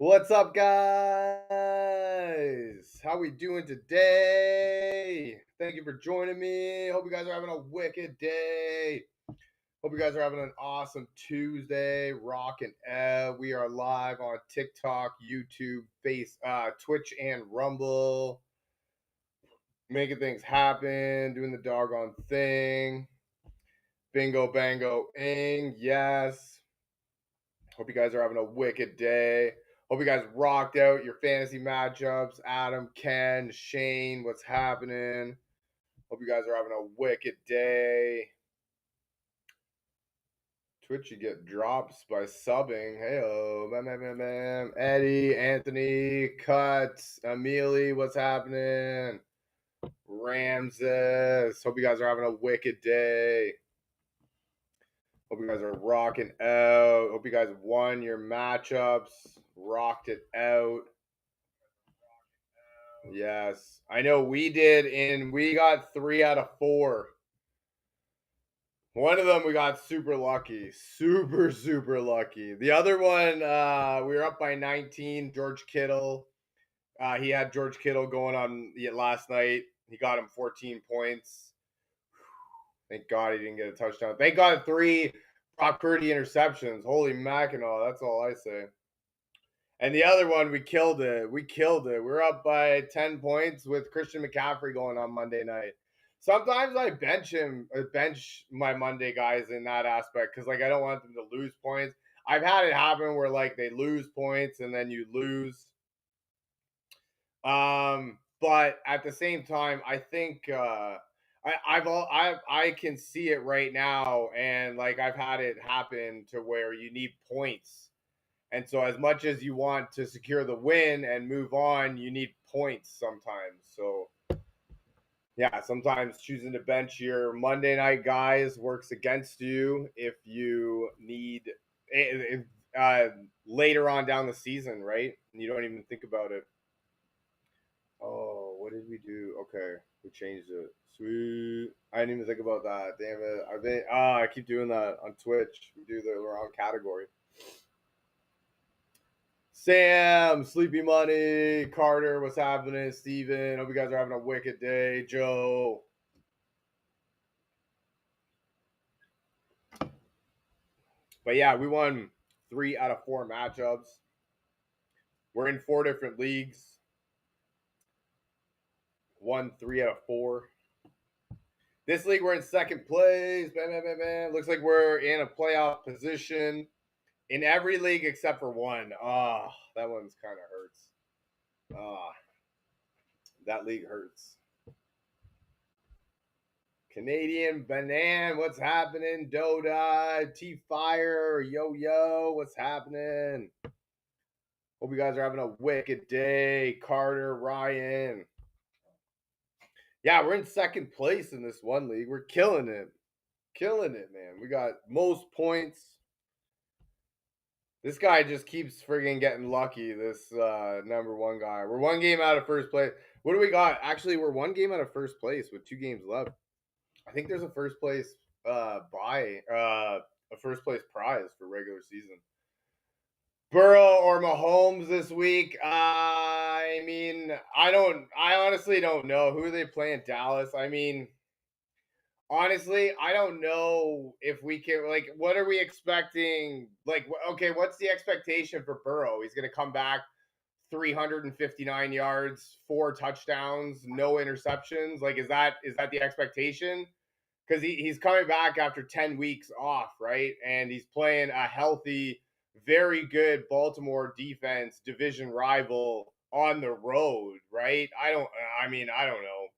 What's up, guys? How we doing today? Thank you for joining me. Hope you guys are having a wicked day. Hope you guys are having an awesome Tuesday. Rocking out. We are live on TikTok, YouTube, Twitch, and Rumble. Making things happen, doing the doggone thing. Bingo, bango, ing. Yes. Hope you guys are having a wicked day. Hope you guys rocked out your fantasy matchups. Adam, Ken, Shane, what's happening? Hope you guys are having a wicked day. Twitch, you get drops by subbing. Heyo, bam, bam, bam, bam. Eddie, Anthony, Cuts, Amelie, what's happening? Ramses, hope you guys are having a wicked day. Hope you guys are rocking out. Hope you guys won your matchups, rocked it out. Yes, I know we did, and we got 3 out of 4. One of them we got super lucky, super lucky. The other one, we were up by 19. George Kittle, he had George Kittle going on last night. He got him 14 points. Thank God he didn't get a touchdown. Thank God 3 Brock Purdy interceptions. Holy Mackinac, that's all I say. And the other one, we killed it. We killed it. We're up by 10 points with Christian McCaffrey going on Monday night. Sometimes I bench my Monday guys in that aspect because, like, I don't want them to lose points. I've had it happen where, like, they lose points and then you lose. But at the same time, I think I can see it right now, and like I've had it happen to where you need points. And so, as much as you want to secure the win and move on, you need points sometimes. So, yeah, sometimes choosing to bench your Monday night guys works against you if you need if, later on down the season, right? And you don't even think about it. Oh, what did we do? Okay, we changed it. Sweet. I didn't even think about that. Damn it. I keep doing that on Twitch. We do the wrong category. Sam, Sleepy Money, Carter, what's happening? Steven, hope you guys are having a wicked day. Joe. But yeah, we won 3 out of 4 matchups. We're in 4 different leagues. Won 3 out of 4. This league, we're in second place. Bam, bam, bam, bam. Looks like we're in a playoff position in every league except for one. That one's kind of hurts. That league hurts. Canadian Banan, what's happening? Doda, T Fire, Yo, what's happening? Hope you guys are having a wicked day. Carter, Ryan. Yeah, we're in second place in this one league. We're killing it. Killing it, man. We got most points. This guy just keeps friggin' getting lucky, this number 1 guy. We're 1 game out of first place. What do we got? Actually, we're 1 game out of first place with 2 games left. I think there's a first place a first place prize for regular season. Burrow or Mahomes this week? I mean, I honestly don't know. Who are they playing? Dallas. I mean, honestly, I don't know if we can, like, what are we expecting? Like, okay, what's the expectation for Burrow? He's going to come back 359 yards, 4 touchdowns, no interceptions. Like, is that the expectation? Because he's coming back after 10 weeks off, right? And he's playing a healthy, very good Baltimore defense, division rival on the road, right? I don't know.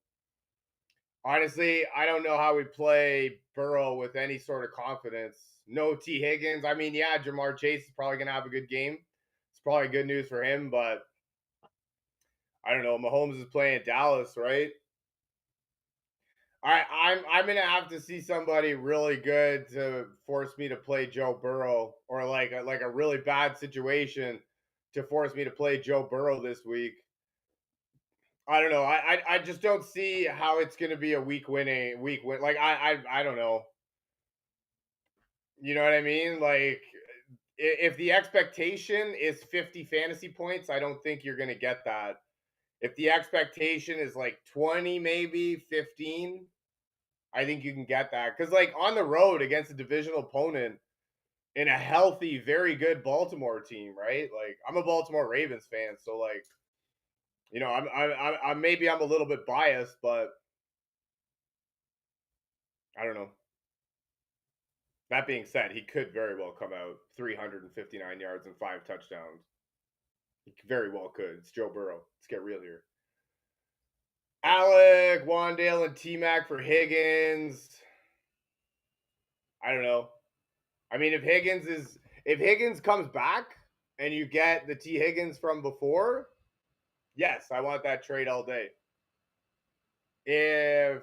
Honestly, I don't know how we play Burrow with any sort of confidence. No T. Higgins. I mean, yeah, Jamar Chase is probably going to have a good game. It's probably good news for him, but I don't know. Mahomes is playing Dallas, right? I'm gonna have to see somebody really good to force me to play Joe Burrow, or like a really bad situation to force me to play Joe Burrow this week. I don't know. I just don't see how it's gonna be a week win. Like I don't know. You know what I mean? Like if the expectation is 50 fantasy points, I don't think you're going to get that. If the expectation is like 20, maybe 15, I think you can get that. Because, like, on the road against a divisional opponent in a healthy, very good Baltimore team, right? Like, I'm a Baltimore Ravens fan, so, like, I'm maybe I'm a little bit biased, but I don't know. That being said, he could very well come out 359 yards and 5 touchdowns. He very well could. It's Joe Burrow. Let's get real here. Alec, Wandale, and T-Mac for Higgins. I don't know. I mean, if Higgins comes back and you get the T Higgins from before, yes, I want that trade all day. If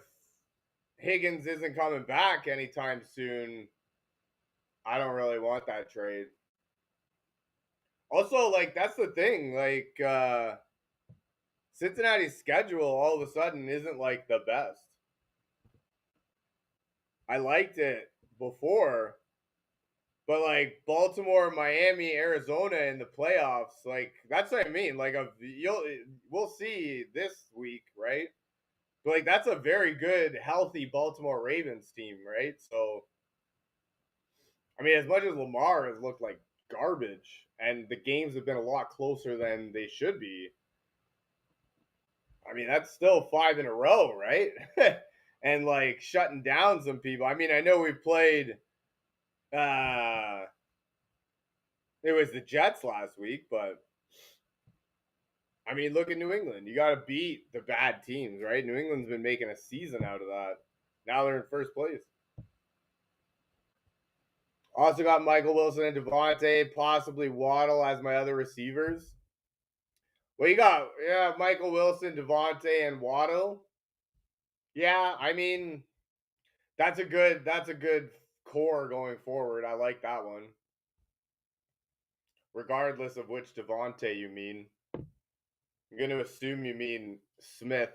Higgins isn't coming back anytime soon, I don't really want that trade. Also, like, that's the thing. Like, Cincinnati's schedule all of a sudden isn't like the best. I liked it before, but like Baltimore, Miami, Arizona in the playoffs, like that's what I mean. Like we'll see this week, right? But like that's a very good, healthy Baltimore Ravens team, right? So I mean, as much as Lamar has looked like garbage, and the games have been a lot closer than they should be. I mean, that's still 5 in a row, right? And like shutting down some people. I mean, I know we played it was the Jets last week, but I mean, look at New England. You got to beat the bad teams, right? New England's been making a season out of that. Now they're in first place. Also got Michael Wilson and Devontae, possibly Waddle as my other receivers. Well, you got Michael Wilson, Devontae, and Waddle. Yeah, I mean, that's a good core going forward. I like that one. Regardless of which Devontae you mean. I'm going to assume you mean Smith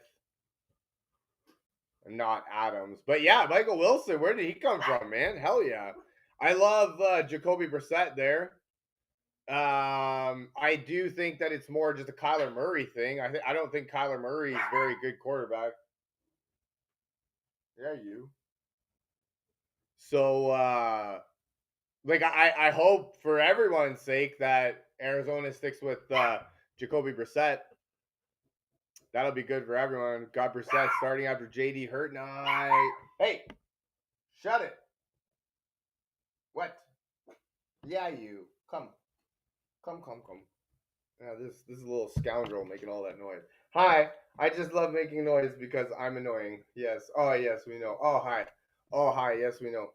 and not Adams. But yeah, Michael Wilson, where did he come from, man? Hell yeah. I love Jacoby Brissett there. I do think that it's more just a Kyler Murray thing. I don't think Kyler Murray is a very good quarterback. Yeah, you. So like I hope for everyone's sake that Arizona sticks with Jacoby Brissett. That'll be good for everyone. Got Brissett starting after JD hurt night. Hey, shut it. What? Yeah, you. Come. Yeah, this is a little scoundrel making all that noise. Hi, I just love making noise because I'm annoying. Yes. Oh, yes, we know. Oh, hi. Oh, hi. Yes, we know.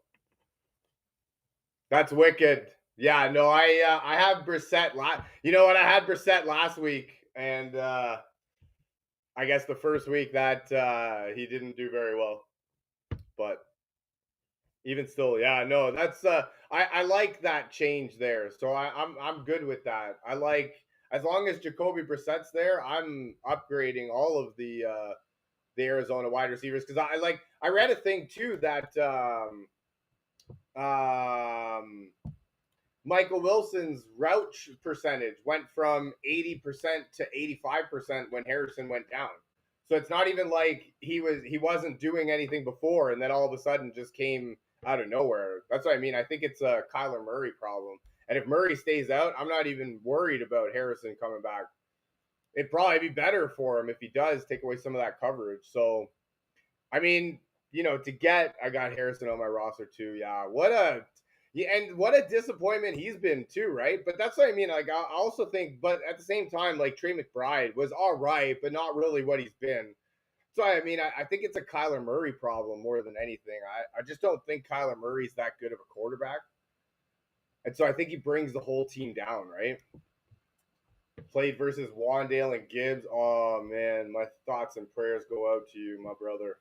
That's wicked. Yeah, no, I have Brissett You know what? I had Brissett last week, and I guess the first week that he didn't do very well. But even still, yeah, no, that's I like that change there. So I'm good with that. I like as long as Jacoby Brissett's there, I'm upgrading all of the Arizona wide receivers because I read a thing too that Michael Wilson's route percentage went from 80% to 85% when Harrison went down. So it's not even like he wasn't doing anything before and then all of a sudden just came out of nowhere. That's what I mean. I think it's a Kyler Murray problem. And if Murray stays out, I'm not even worried about Harrison coming back. It'd probably be better for him if he does take away some of that coverage. So, I mean, I got Harrison on my roster too. Yeah, and what a disappointment he's been too, right? But that's what I mean. Like, I also think, but at the same time, like Trey McBride was all right, but not really what he's been. So I mean, I think it's a Kyler Murray problem more than anything. I just don't think Kyler Murray's that good of a quarterback, and so I think he brings the whole team down, right? Played versus Wandale and Gibbs. Oh man, my thoughts and prayers go out to you, my brother.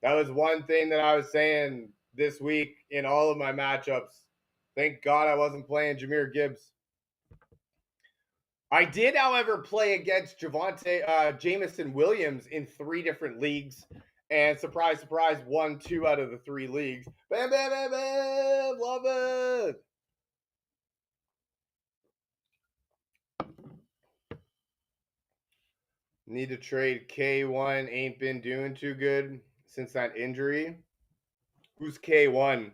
That was one thing that I was saying this week in all of my matchups. Thank God I wasn't playing Jahmyr Gibbs. I did, however, play against Jameson Williams in 3 different leagues. And surprise, surprise, won 2 out of the 3 leagues. Bam, bam, bam, bam. Love it. Need to trade K1. Ain't been doing too good since that injury. Who's K1?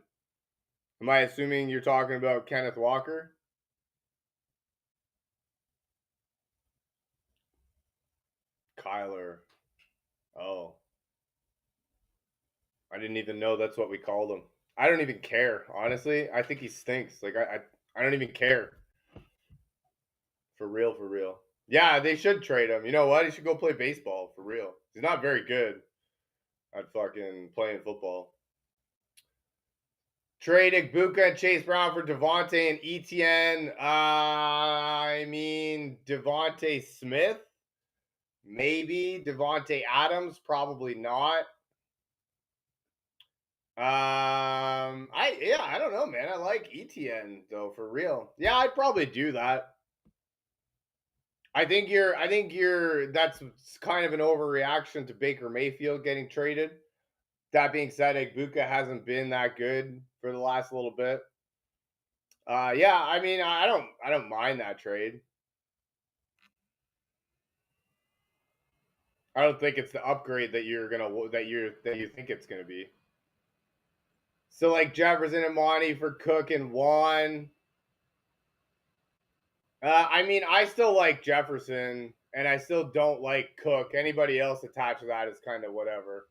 Am I assuming you're talking about Kenneth Walker? Kyler. Oh. I didn't even know that's what we called him. I don't even care, honestly. I think he stinks. Like I don't even care. For real, for real. Yeah, they should trade him. You know what? He should go play baseball for real. He's not very good at fucking playing football. Trade Igbuka and Chase Brown for Devontae and ETN. I mean Devontae Smith, maybe Devontae Adams, probably not. I don't know, man. I like ETN though, for real. Yeah, I'd probably do that. I think that's kind of an overreaction to Baker Mayfield getting traded. That being said, Igbuka hasn't been that good for the last little bit. Yeah, I mean, I don't mind that trade. I don't think it's the upgrade that you think it's gonna be. So like Jefferson and Monty for Cook and Juan. I mean, I still like Jefferson, and I still don't like Cook. Anybody else attached to that is kind of whatever.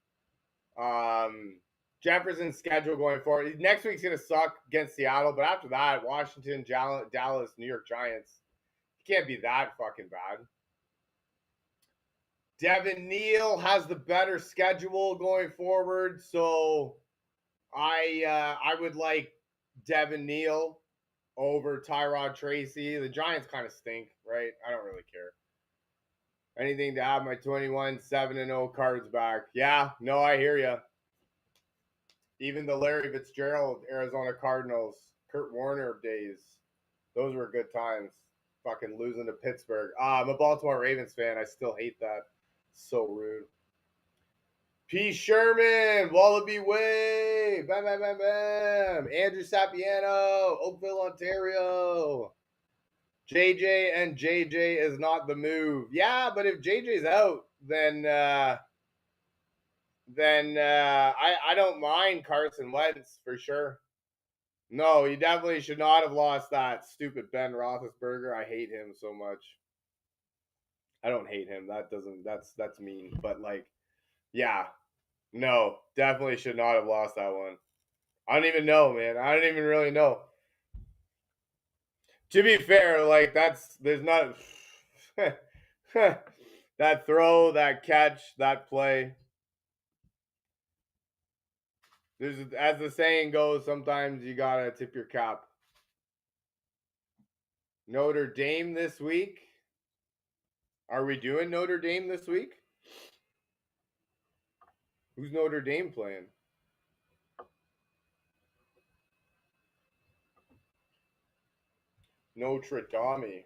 Jefferson's schedule going forward. Next week's gonna suck against Seattle, but after that, Washington, Dallas, New York Giants. It can't be that fucking bad. Devin Neal has the better schedule going forward, so I would like Devin Neal over Tyrod Tracy. The Giants kind of stink, right? I don't really care. Anything to have my 21 7-0 cards back. Yeah, no, I hear you. Even the Larry Fitzgerald Arizona Cardinals, Kurt Warner days, those were good times. Fucking losing to Pittsburgh. I'm a Baltimore Ravens fan. I still hate that. So rude. P. Sherman, Wallaby Way, bam, bam, bam, bam. Andrew Sapiano, Oakville, Ontario. JJ and JJ is not the move. Yeah, but if JJ's out, then I don't mind Carson Wentz for sure. No, he definitely should not have lost that stupid Ben Roethlisberger. I hate him so much. I don't hate him. That's mean. But like, yeah, no, definitely should not have lost that one. I don't even know, man. I don't even really know. To be fair, like there's not that throw, that catch, that play. There's, as the saying goes, sometimes you gotta tip your cap. Notre Dame this week. Are we doing Notre Dame this week? Who's Notre Dame playing? Notre Dame.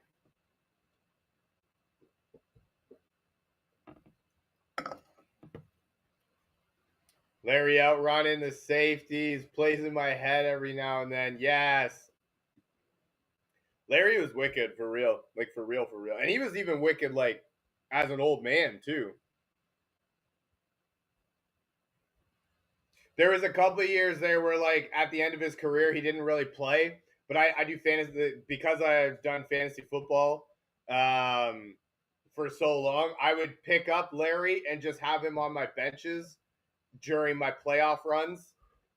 Larry outrunning the safeties, plays in my head every now and then. Yes. Larry was wicked for real. Like for real, for real. And he was even wicked like as an old man too. There was a couple of years there where like at the end of his career he didn't really play. But I do fantasy because I've done fantasy football for so long. I would pick up Larry and just have him on my benches during my playoff runs,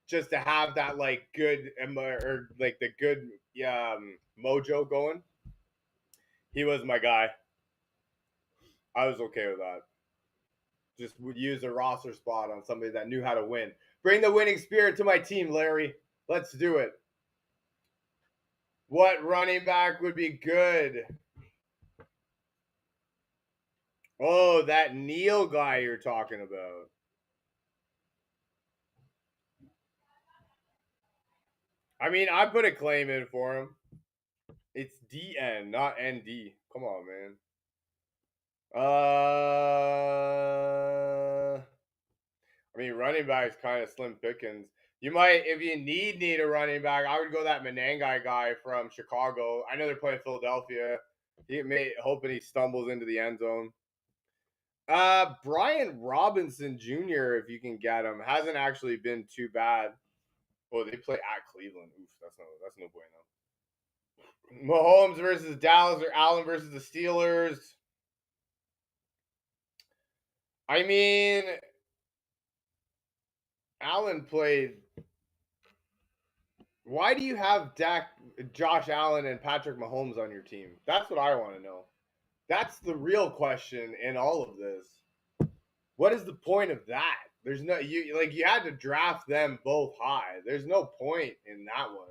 just to have that like good or like the good mojo going. He was my guy. I was okay with that. Just would use a roster spot on somebody that knew how to win. Bring the winning spirit to my team, Larry. Let's do it. What running back would be good? Oh, that Neal guy you're talking about. I mean, I put a claim in for him. It's DN, not ND. Come on, man. I mean, running back's kind of slim pickings. You might, if you need a running back, I would go that Menengai guy from Chicago. I know they're playing Philadelphia. Hoping he stumbles into the end zone. Brian Robinson Jr., if you can get him, hasn't actually been too bad. Oh, they play at Cleveland. Oof, that's no bueno. Mahomes versus Dallas or Allen versus the Steelers. I mean, Allen played. Why do you have Josh Allen, and Patrick Mahomes on your team? That's what I want to know. That's the real question in all of this. What is the point of that? There's no you had to draft them both high. There's no point in that one.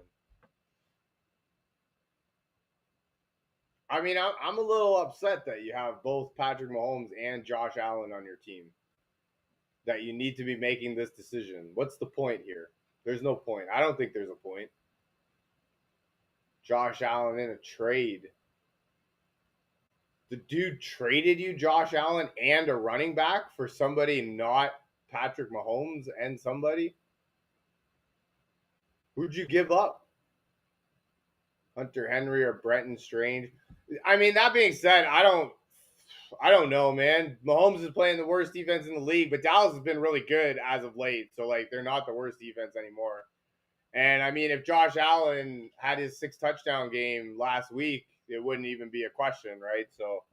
I mean, I'm a little upset that you have both Patrick Mahomes and Josh Allen on your team. That you need to be making this decision. What's the point here? There's no point. I don't think there's a point. Josh Allen in a trade. The dude traded you Josh Allen and a running back for somebody not Patrick Mahomes and somebody? Who'd you give up? Hunter Henry or Brenton Strange? I mean, that being said, I don't know, man. Mahomes is playing the worst defense in the league, but Dallas has been really good as of late. So, like, they're not the worst defense anymore. And, I mean, if Josh Allen had his 6 touchdown game last week, it wouldn't even be a question, right? So,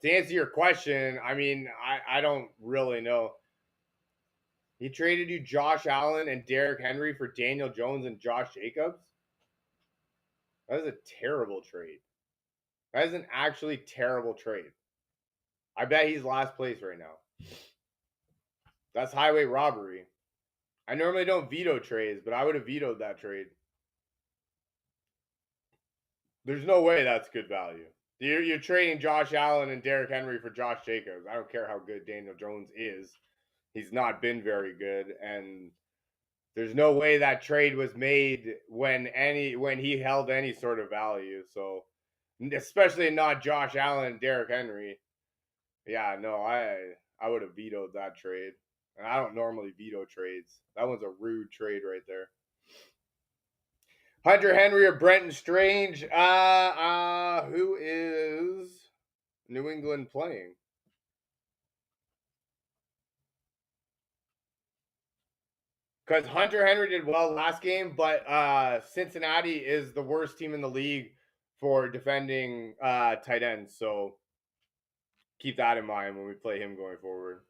to answer your question, I mean, I don't really know. He traded you Josh Allen and Derrick Henry for Daniel Jones and Josh Jacobs? That is a terrible trade. That is an actually terrible trade. I bet he's last place right now. That's highway robbery. I normally don't veto trades, but I would have vetoed that trade. There's no way that's good value. You're trading Josh Allen and Derrick Henry for Josh Jacobs. I don't care how good Daniel Jones is. He's not been very good, and there's no way that trade was made when he held any sort of value. So, especially not Josh Allen and Derrick Henry. Yeah, no, I would have vetoed that trade. And I don't normally veto trades. That one's a rude trade right there. Hunter Henry or Brenton Strange? Who is New England playing? Because Hunter Henry did well last game, but Cincinnati is the worst team in the league for defending tight ends. So keep that in mind when we play him going forward.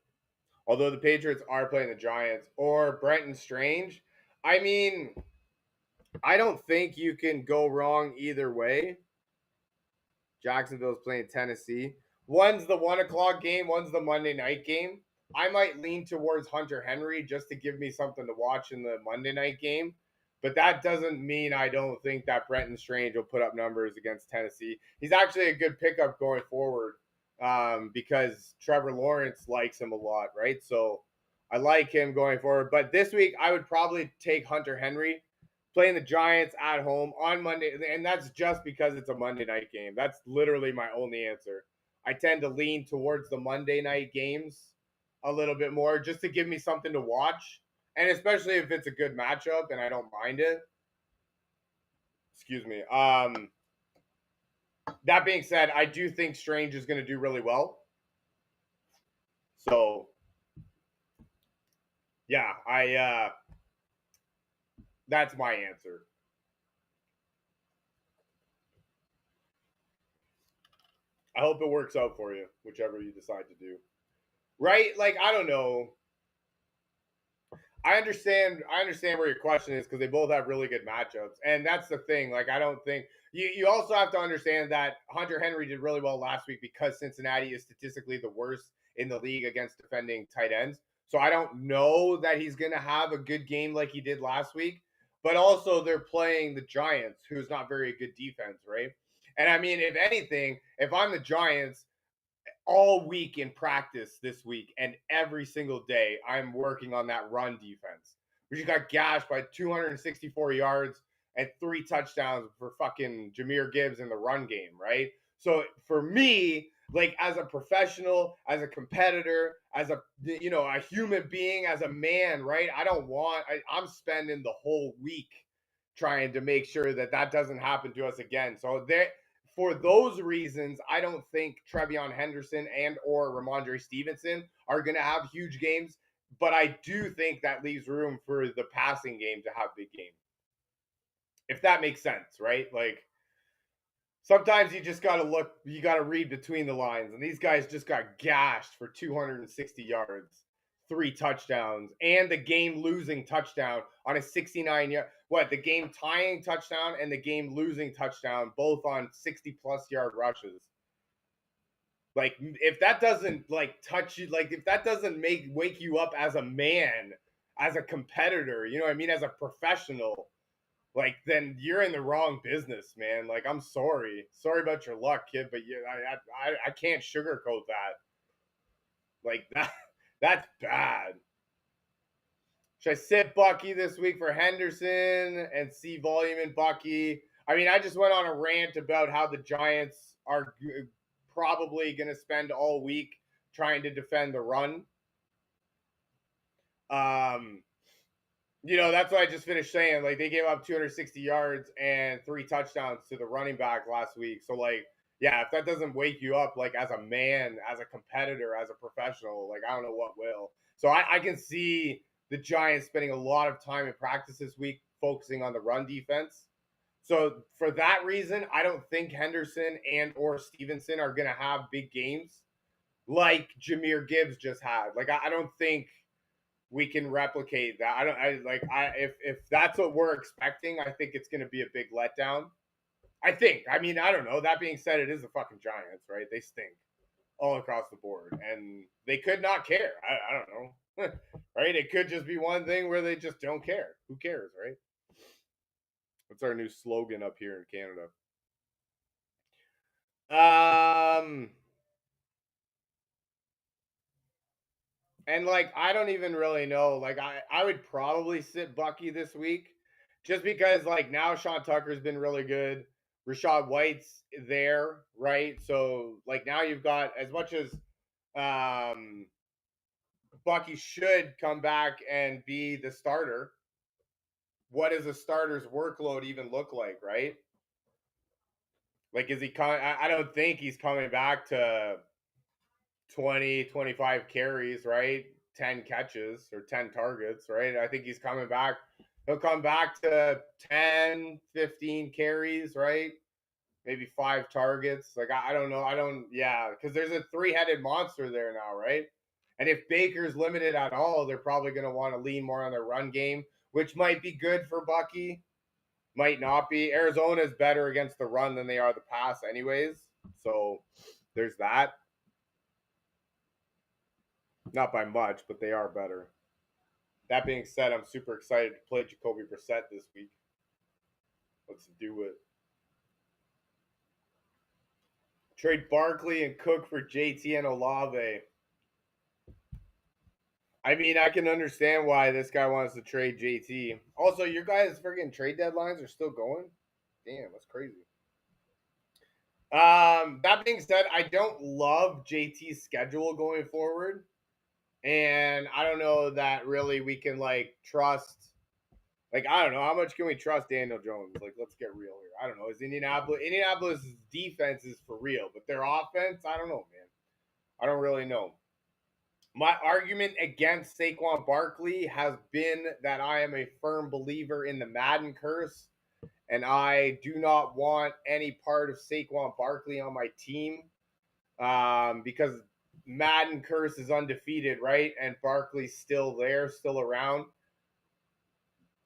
Although the Patriots are playing the Giants or Brenton Strange, I mean, I don't think you can go wrong either way. Jacksonville's playing Tennessee. One's the 1:00 game, one's the Monday night game. I might lean towards Hunter Henry just to give me something to watch in the Monday night game. But that doesn't mean I don't think that Brenton Strange will put up numbers against Tennessee. He's actually a good pickup going forward because Trevor Lawrence likes him a lot, right? So I like him going forward. But this week, I would probably take Hunter Henry playing the Giants at home on Monday. And that's just because it's a Monday night game. That's literally my only answer. I tend to lean towards the Monday night games a little bit more just to give me something to watch. And especially if it's a good matchup and I don't mind it. Excuse me. That being said, I do think Strange is going to do really well. So, yeah, that's my answer. I hope it works out for you, whichever you decide to do. Right? Like, I don't know. I understand where your question is because they both have really good matchups. And that's the thing. Like, I don't think you also have to understand that Hunter Henry did really well last week because Cincinnati is statistically the worst in the league against defending tight ends. So I don't know that he's gonna have a good game like he did last week. But also they're playing the Giants, who's not very good defense, right? And I mean, if anything, if I'm the Giants, all week in practice this week and every single day I'm working on that run defense. We just got gashed by 264 yards and 3 touchdowns for fucking Jahmyr Gibbs in the run game, right? So for me, like as a professional, as a competitor, as a a human being, as a man, right? I'm spending the whole week trying to make sure that doesn't happen to us again. So for those reasons, I don't think Trevion Henderson and or Ramondre Stevenson are going to have huge games. But I do think that leaves room for the passing game to have big games. If that makes sense, right? Like, sometimes you just got to look, you got to read between the lines. And these guys just got gashed for 260 yards, 3 touchdowns, and the game losing touchdown on a 69-yard, the game tying touchdown and the game losing touchdown, both on 60+ yard rushes. Like, if that doesn't touch you, like if that doesn't wake you up as a man, as a competitor, you know what I mean, as a professional, like, then you're in the wrong business, man. Like, I'm sorry about your luck, kid, but I can't sugarcoat that. Like, that's bad. Should I sit Bucky this week for Henderson and see volume in Bucky? I mean, I just went on a rant about how the Giants are probably going to spend all week trying to defend the run. That's what I just finished saying. Like, they gave up 260 yards and 3 touchdowns to the running back last week. So, like, yeah, if that doesn't wake you up, like, as a man, as a competitor, as a professional, like, I don't know what will. So I can see the Giants spending a lot of time in practice this week focusing on the run defense. So for that reason, I don't think Henderson and or Stevenson are going to have big games like Jahmyr Gibbs just had. Like, I don't think we can replicate that. If that's what we're expecting, I think it's going to be a big letdown. I mean, I don't know. That being said, it is the fucking Giants, right? They stink all across the board, and they could not care. I don't know. Right? It could just be one thing where they just don't care. Who cares, right? What's our new slogan up here in Canada? And, like, I don't even really know. Like, I would probably sit Bucky this week just because, like, now Sean Tucker's been really good. Rachaad White's there, right? So, like, now you've got, as much as Bucky should come back and be the starter, what does a starter's workload even look like, right? Like, is he coming? I don't think he's coming back to 20, 25 carries, right? 10 catches or 10 targets, right? I think he's coming back. He'll come back to 10, 15 carries, right? Maybe 5 targets. Like, I don't know. Because there's a 3-headed monster there now, right? And if Baker's limited at all, they're probably going to want to lean more on their run game, which might be good for Bucky. Might not be. Arizona's better against the run than they are the pass anyways. So there's that. Not by much, but they are better. That being said, I'm super excited to play Jacoby Brissett this week. Let's do it. Trade Barkley and Cook for JT and Olave. I mean, I can understand why this guy wants to trade JT. Also, your guys' freaking trade deadlines are still going? Damn, that's crazy. That being said, I don't love JT's schedule going forward. And I don't know that really we can, like, trust. Like, I don't know. How much can we trust Daniel Jones? Like, let's get real here. I don't know. Indianapolis' defense is for real, but their offense, I don't know, man. I don't really know. My argument against Saquon Barkley has been that I am a firm believer in the Madden curse, and I do not want any part of Saquon Barkley on my team because Madden curse is undefeated, right? And Barkley's still there, still around.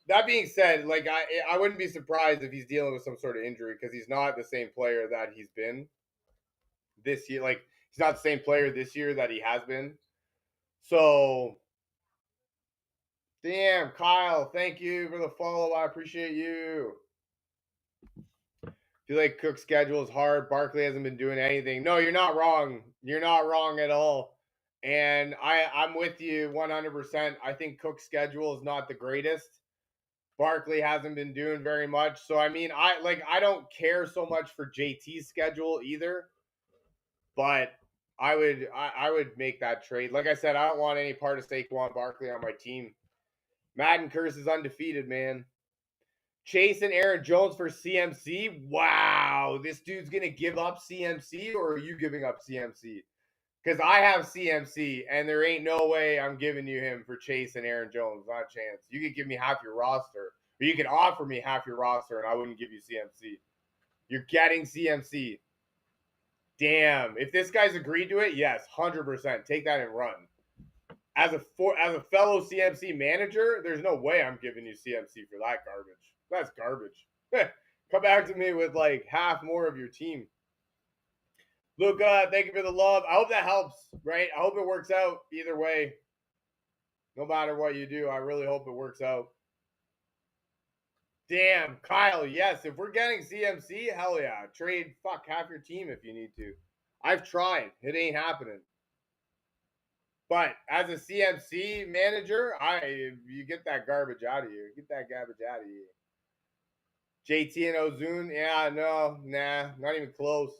That being said, like, I wouldn't be surprised if he's dealing with some sort of injury because he's not the same player that he's been this year. Like, he's not the same player this year that he has been. So, damn, Kyle, thank you for the follow. I appreciate you. I feel like Cook's schedule is hard. Barkley hasn't been doing anything. No, you're not wrong. You're not wrong at all. And I'm with you 100%. I think Cook's schedule is not the greatest. Barkley hasn't been doing very much. So, I mean, I don't care so much for JT's schedule either. But I would make that trade. Like I said, I don't want any part of Saquon Barkley on my team. Madden curse is undefeated, man. Chase and Aaron Jones for CMC. Wow, this dude's gonna give up CMC, or are you giving up CMC? Because I have CMC, and there ain't no way I'm giving you him for Chase and Aaron Jones. Not a chance. You could give me half your roster, or you could offer me half your roster, and I wouldn't give you CMC. You're getting CMC. Damn. If this guy's agreed to it, yes, 100%. Take that and run. As a fellow CMC manager, there's no way I'm giving you CMC for that garbage. That's garbage. Come back to me with like half more of your team. Luca, thank you for the love. I hope that helps, right? I hope it works out either way. No matter what you do, I really hope it works out. Damn, Kyle, yes. If we're getting CMC, hell yeah. Trade half your team if you need to. I've tried. It ain't happening. But as a CMC manager, you get that garbage out of here. Get that garbage out of here. JT and Ozune, yeah, no, nah, not even close.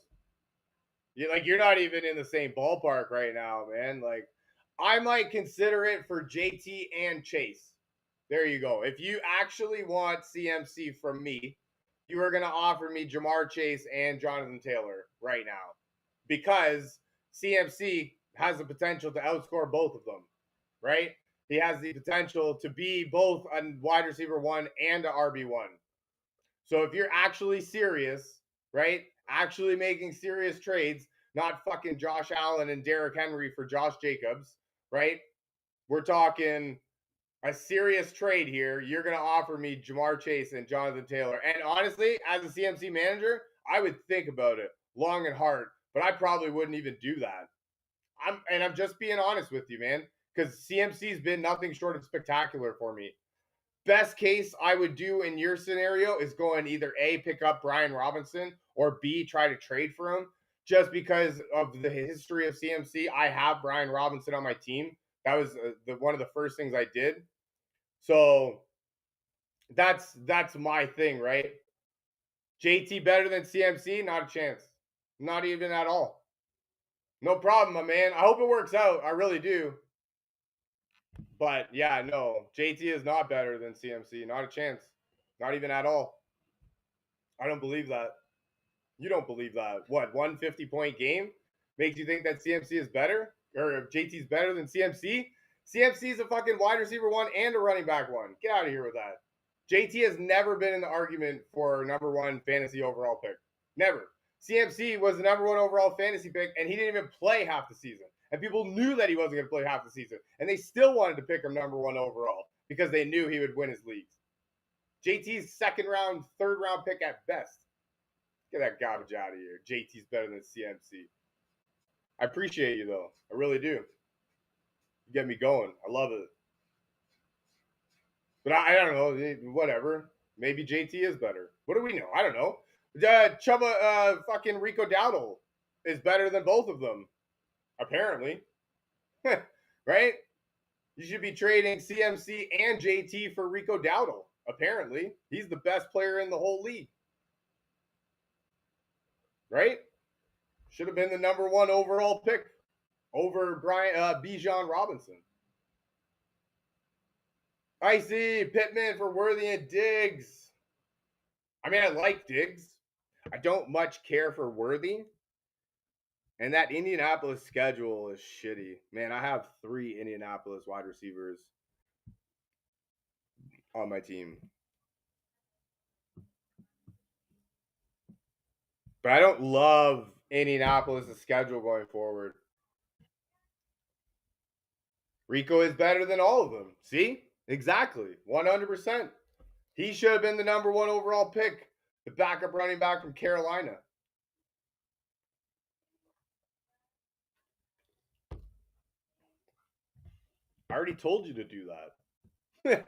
You're not even in the same ballpark right now, man. Like, I might consider it for JT and Chase. There you go. If you actually want CMC from me, you are going to offer me Jamar Chase and Jonathan Taylor right now, because CMC has the potential to outscore both of them, right? He has the potential to be both a wide receiver 1 and a RB1. So if you're actually serious, right, actually making serious trades, not fucking Josh Allen and Derrick Henry for Josh Jacobs, right? We're talking a serious trade here. You're going to offer me Jamar Chase and Jonathan Taylor. And honestly, as a CMC manager, I would think about it long and hard, but I probably wouldn't even do that. I'm just being honest with you, man, because CMC's been nothing short of spectacular for me. Best case I would do in your scenario is go and either A, pick up Brian Robinson, or B, try to trade for him. Just because of the history of CMC, I have Brian Robinson on my team. That was one of the first things I did. So that's my thing, right? JT better than CMC? Not a chance. Not even at all. No problem, my man. I hope it works out. I really do. But yeah, no, JT is not better than CMC. Not a chance. Not even at all. I don't believe that. You don't believe that. What, 150-point game makes you think that CMC is better? Or JT is better than CMC? CMC is a fucking wide receiver 1 and a running back 1. Get out of here with that. JT has never been in the argument for number 1 fantasy overall pick. Never. CMC was the number 1 overall fantasy pick, and he didn't even play half the season. And people knew that he wasn't going to play half the season. And they still wanted to pick him number 1 overall because they knew he would win his leagues. JT's second round, third round pick at best. Get that garbage out of here. JT's better than CMC. I appreciate you, though. I really do. You get me going. I love it. But I don't know. Whatever. Maybe JT is better. What do we know? I don't know. Fucking Rico Dowdle is better than both of them. Apparently. Right? You should be trading CMC and JT for Rico Dowdle. Apparently. He's the best player in the whole league. Right? Should have been the number 1 overall pick over Bijan Robinson. I see Pittman for Worthy and Diggs. I mean, I like Diggs. I don't much care for Worthy. And that Indianapolis schedule is shitty. Man, I have 3 Indianapolis wide receivers on my team. But I don't love Indianapolis' schedule going forward. Rico is better than all of them. See? Exactly. 100%. He should have been the number 1 overall pick, the backup running back from Carolina. I already told you to do that.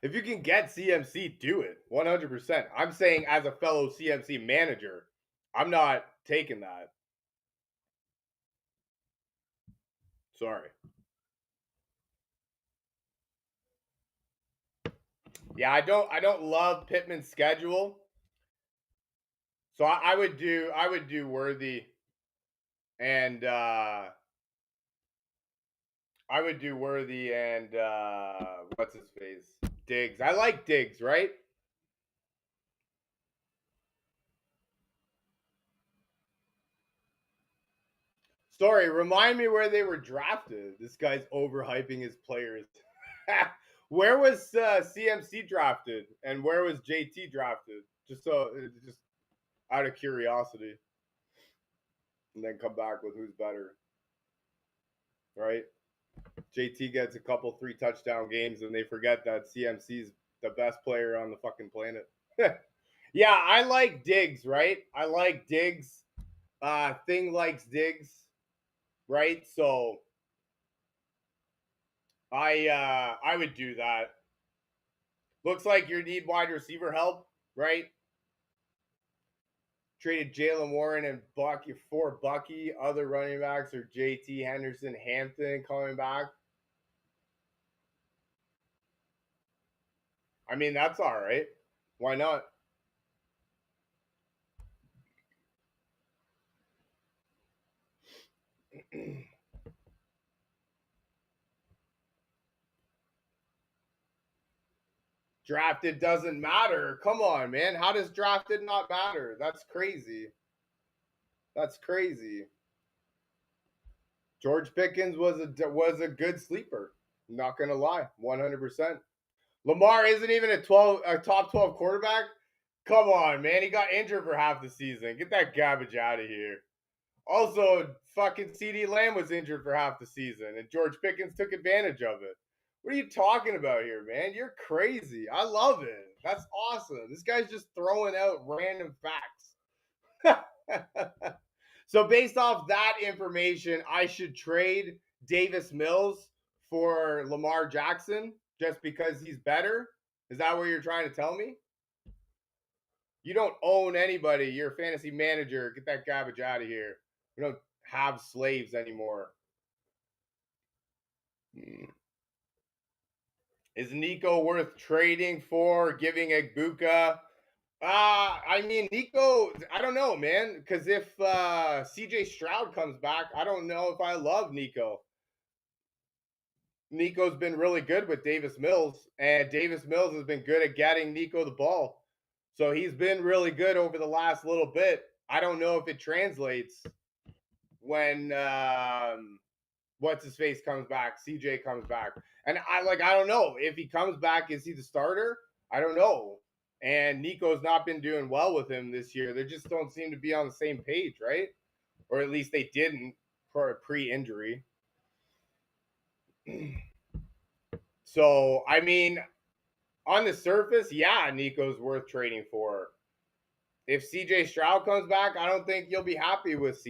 If you can get CMC, do it. 100%. I'm saying as a fellow CMC manager, I'm not taking that. Sorry. Yeah, I don't love Pittman's schedule. So I would do Worthy and what's his face? Diggs. I like Diggs, right? Sorry, remind me where they were drafted. This guy's overhyping his players. Where was CMC drafted, and where was JT drafted? Just out of curiosity, and then come back with who's better, right? JT gets a couple 3 touchdown games, and they forget that CMC's the best player on the fucking planet. Yeah, I like Diggs, right? I like Diggs. Thing likes Diggs, right? So I would do that. Looks like you need wide receiver help, right? Traded Jalen Warren and Bucky for Bucky. Other running backs are JT Henderson, Hampton coming back. I mean, that's all right. Why not? Drafted doesn't matter. Come on, man. How does drafted not matter? That's crazy. That's crazy. George Pickens was a good sleeper. Not gonna lie, 100%. Lamar isn't even a top 12 quarterback. Come on, man. He got injured for half the season. Get that garbage out of here. Also, fucking CD Lamb was injured for half the season, and George Pickens took advantage of it. What are you talking about here, man? You're crazy. I love it. That's awesome. This guy's just throwing out random facts. So, based off that information, I should trade Davis Mills for Lamar Jackson just because he's better. Is that what you're trying to tell me? You don't own anybody. You're a fantasy manager. Get that garbage out of here. We don't have slaves anymore. Is Nico worth trading for? Giving Egbuka? I mean, Nico, I don't know, man. Because if CJ Stroud comes back, I don't know if I love Nico. Nico's been really good with Davis Mills, and Davis Mills has been good at getting Nico the ball. So he's been really good over the last little bit. I don't know if it translates when what's his face comes back, CJ comes back. And I don't know. If he comes back, is he the starter? I don't know. And Nico's not been doing well with him this year. They just don't seem to be on the same page, right? Or at least they didn't pre-injury. So, I mean, on the surface, yeah, Nico's worth trading for. If CJ Stroud comes back, I don't think you'll be happy with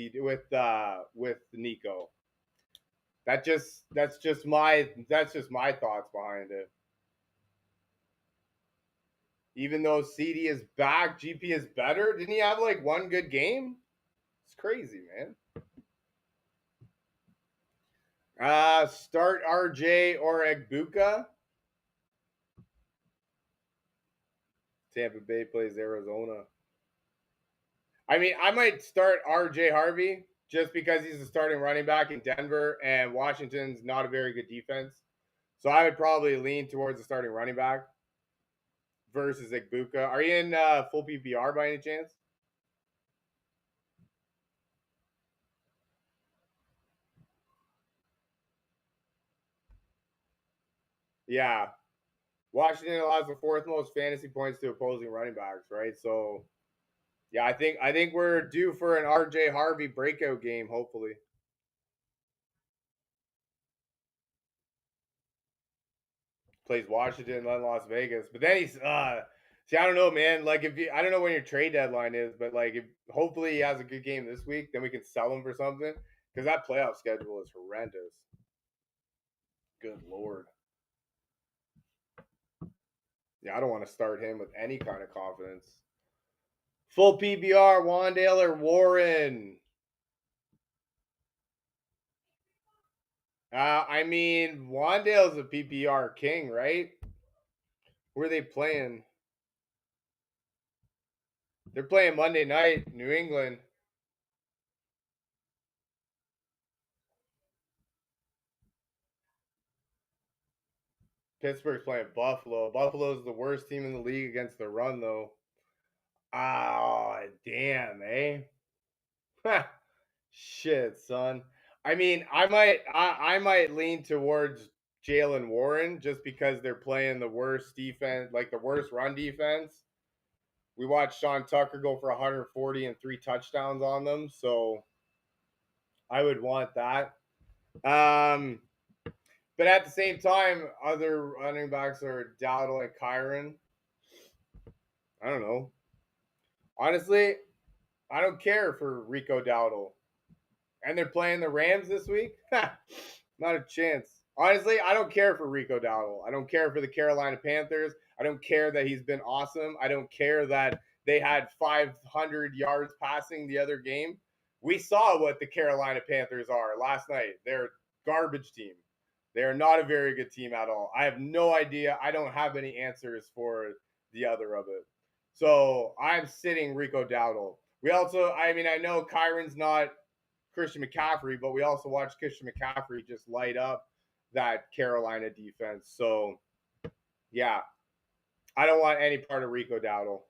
Nico. That's just my thoughts behind it. Even though CD is back, GP is better. Didn't he have like one good game? It's crazy, man. Start RJ or Egbuka. Tampa Bay plays Arizona. I mean, I might start RJ Harvey just because he's a starting running back in Denver, and Washington's not a very good defense. So I would probably lean towards the starting running back versus Egbuka. Are you in full PPR by any chance? Yeah. Washington allows the 4th most fantasy points to opposing running backs, right? So yeah, I think we're due for an RJ Harvey breakout game, hopefully. Plays Washington, then Las Vegas. But then he's see, I don't know, man. Like I don't know when your trade deadline is, but like if hopefully he has a good game this week, then we can sell him for something. Because that playoff schedule is horrendous. Good lord. Yeah, I don't want to start him with any kind of confidence. Full PBR, Wandale or Warren. I mean, Wandale's a PPR king, right? Where are they playing? They're playing Monday night, New England. Pittsburgh's playing Buffalo. Buffalo's the worst team in the league against the run, though. Ah, damn, eh? Shit, son. I mean, I might lean towards Jalen Warren just because they're playing the worst defense, like the worst run defense. We watched Sean Tucker go for 140 and 3 touchdowns on them, so I would want that. Um, but at the same time, other running backs are Dowdle and Kyron. I don't know. Honestly, I don't care for Rico Dowdle. And they're playing the Rams this week? Not a chance. Honestly, I don't care for Rico Dowdle. I don't care for the Carolina Panthers. I don't care that he's been awesome. I don't care that they had 500 yards passing the other game. We saw what the Carolina Panthers are last night. They're a garbage team. They're not a very good team at all. I have no idea. I don't have any answers for the other of it. So I'm sitting Rico Dowdle. We also, I mean, I know Kyron's not Christian McCaffrey, but we also watched Christian McCaffrey just light up that Carolina defense. So, yeah, I don't want any part of Rico Dowdle.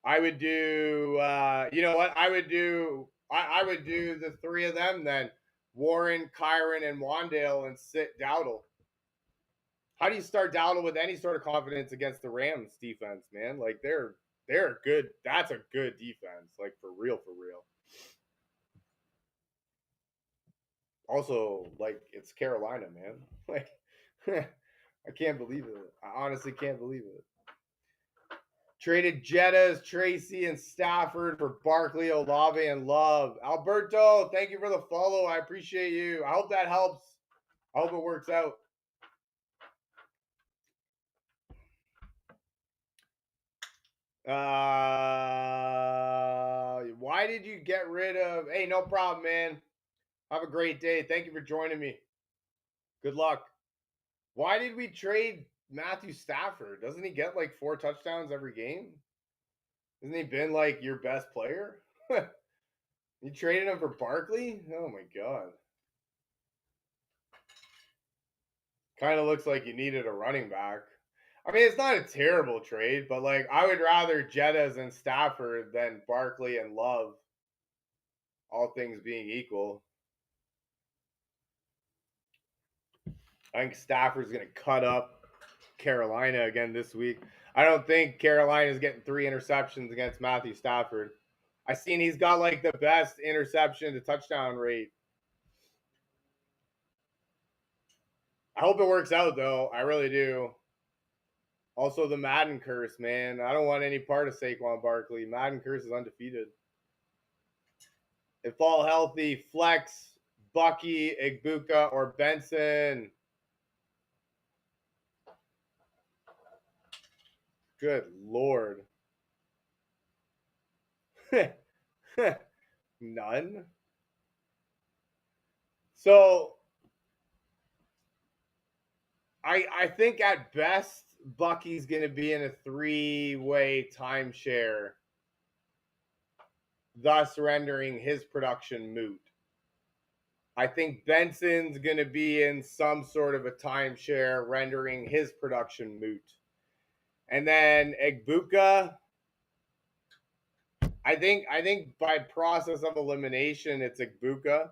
I would do, you know what? I would do the three of them then Warren, Kyron, and Wandale and sit Dowdle. How do you start Dowdle with any sort of confidence against the Rams defense, man? Like they're good. That's a good defense, like for real, for real. Also, like it's Carolina, man. Like I can't believe it. I honestly can't believe it. Traded Jettas, Tracy, and Stafford for Barkley, Olave, and Love. Alberto, thank you for the follow. I appreciate you. I hope that helps. I hope it works out. Why did you get rid of? Hey, no problem, man. Have a great day. Thank you for joining me. Good luck. Why did we trade Matthew Stafford? Doesn't he get like 4 touchdowns every game? Hasn't he been like your best player? You traded him for Barkley? Oh my god. Kind of looks like you needed a running back. I mean, it's not a terrible trade, but like I would rather Jettas and Stafford than Barkley and Love, all things being equal. I think Stafford's going to cut up Carolina again this week. I don't think Carolina's getting 3 interceptions against Matthew Stafford. I seen he's got like the best interception to touchdown rate. I hope it works out though. I really do. Also, the Madden curse, man. I don't want any part of Saquon Barkley. Madden curse is undefeated. If all healthy, Flex, Bucky, Igbuka, or Benson. Good Lord. None. So I think at best Bucky's going to be in a 3-way timeshare, thus rendering his production moot. I think Benson's going to be in some sort of a timeshare, rendering his production moot. And then Igbuka, I think by process of elimination, it's Igbuka.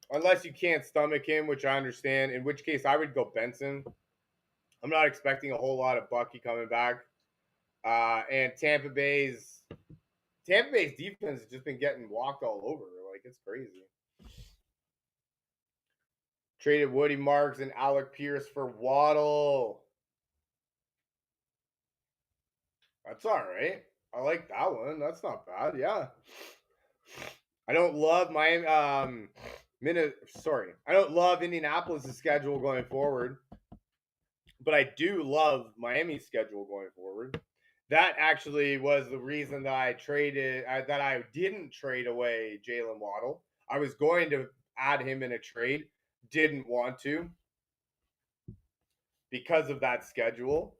Unless you can't stomach him, which I understand, in which case I would go Benson. I'm not expecting a whole lot of Bucky coming back. And Tampa Bay's defense has just been getting walked all over. Like, it's crazy. Traded Woody Marks and Alec Pierce for Waddle. That's all right. I like that one. That's not bad. Yeah. I don't love my I don't love Indianapolis' schedule going forward, but I do love Miami's schedule going forward. That actually was the reason that I didn't trade away Jalen Waddle. I was going to add him in a trade, didn't want to because of that schedule.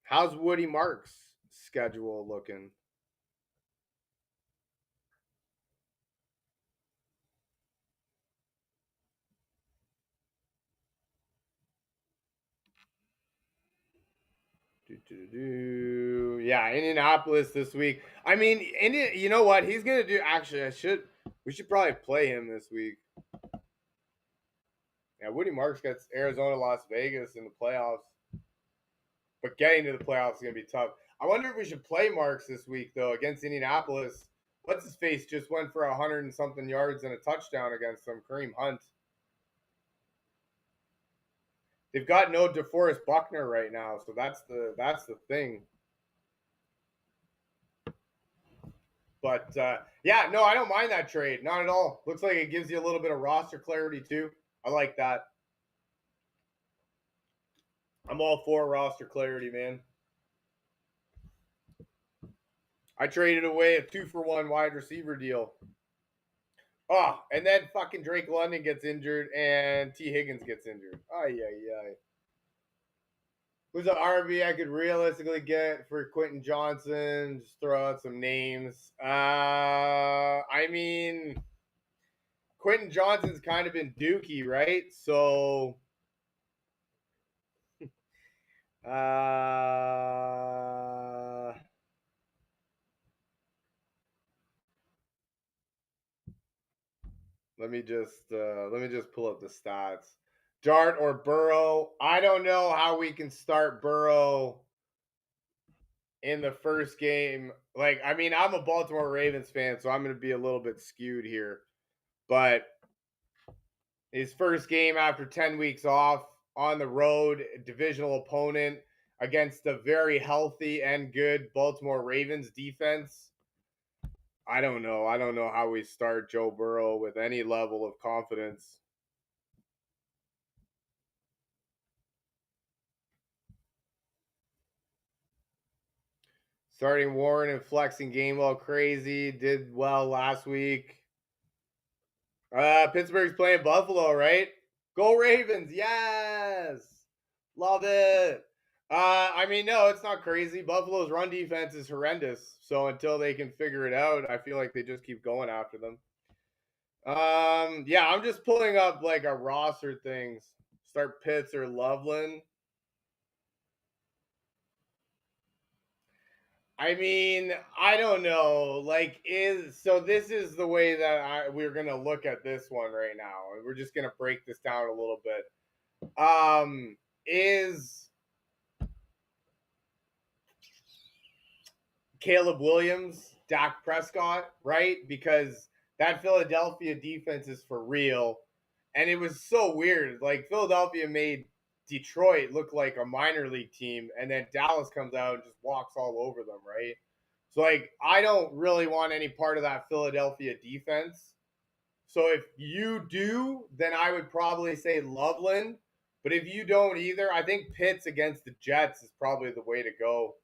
How's Woody Marks' schedule looking? Yeah, Indianapolis this week. I mean, you know what? He's going to do. Actually, I should. We should probably play him this week. Yeah, Woody Marks gets Arizona, Las Vegas in the playoffs. But getting to the playoffs is going to be tough. I wonder if we should play Marks this week, though, against Indianapolis. What's his face just went for 100 and something yards and a touchdown against them, Kareem Hunt. They've got no DeForest Buckner right now, so that's the thing. But yeah, no, I don't mind that trade, not at all. Looks like it gives you a little bit of roster clarity too. I like that. I'm all for roster clarity, man. I traded away a 2-for-1 wide receiver deal. Oh, and then fucking Drake London gets injured and T. Higgins gets injured. Ay, ay, ay. Who's an RB I could realistically get for Quentin Johnson? Just throw out some names. I mean, Quentin Johnson's kind of been dookie, right? So, let me just pull up the stats. Dart or Burrow? I don't know how we can start Burrow in the first game. Like, I mean, I'm a Baltimore Ravens fan, so I'm going to be a little bit skewed here. But his first game after 10 weeks off on the road, divisional opponent against a very healthy and good Baltimore Ravens defense. I don't know. I don't know how we start Joe Burrow with any level of confidence. Starting Warren and flexing Gainwell crazy. Did well last week. Pittsburgh's playing Buffalo, right? Go Ravens. Yes. Love it. I mean, no, it's not crazy. Buffalo's run defense is horrendous. So until they can figure it out, I feel like they just keep going after them. Yeah, I'm just pulling up like a roster things. Start Pitts or Loveland. I mean, I don't know. Like, this is the way that we're gonna look at this one right now. We're just gonna break this down a little bit. Is Caleb Williams, Dak Prescott, right? Because that Philadelphia defense is for real. And it was so weird. Like, Philadelphia made Detroit look like a minor league team, and then Dallas comes out and just walks all over them, right? So, like, I don't really want any part of that Philadelphia defense. So if you do, then I would probably say Loveland. But if you don't either, I think Pitts against the Jets is probably the way to go.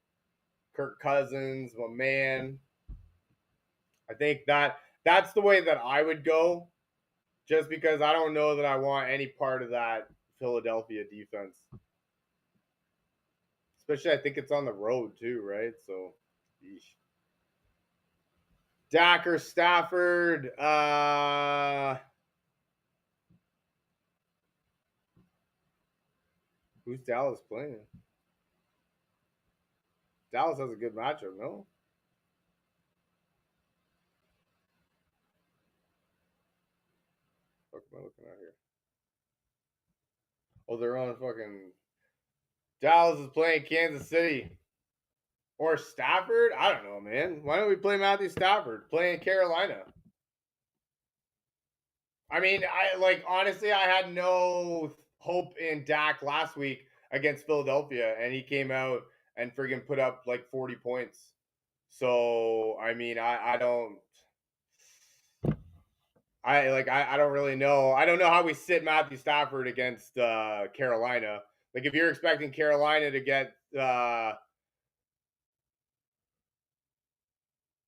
Kirk Cousins, my man. I think that's the way that I would go, just because I don't know that I want any part of that Philadelphia defense. Especially, I think it's on the road too, right? So, yeesh. Dak or Stafford. Who's Dallas playing? Dallas has a good matchup, no? What am I looking at here? Oh, they're on fucking. Dallas is playing Kansas City. Or Stafford? I don't know, man. Why don't we play Matthew Stafford playing Carolina? I mean, honestly, I had no hope in Dak last week against Philadelphia, and he came out and friggin' put up like 40 points. So I mean, I don't. I don't really know. I don't know how we sit Matthew Stafford against Carolina. Like, if you're expecting Carolina to get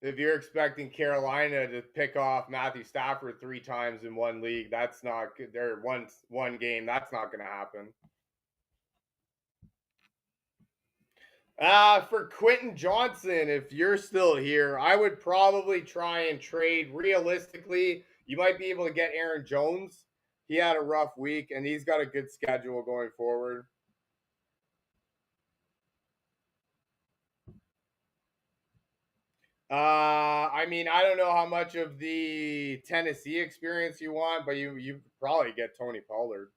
if you're expecting Carolina to pick off Matthew Stafford 3 times in one league, that's not good. They're one game. That's not going to happen. For Quentin Johnson, if you're still here, I would probably try and trade. Realistically, you might be able to get Aaron Jones. He had a rough week, and he's got a good schedule going forward. I mean, I don't know how much of the Tennessee experience you want, but you probably get Tony Pollard.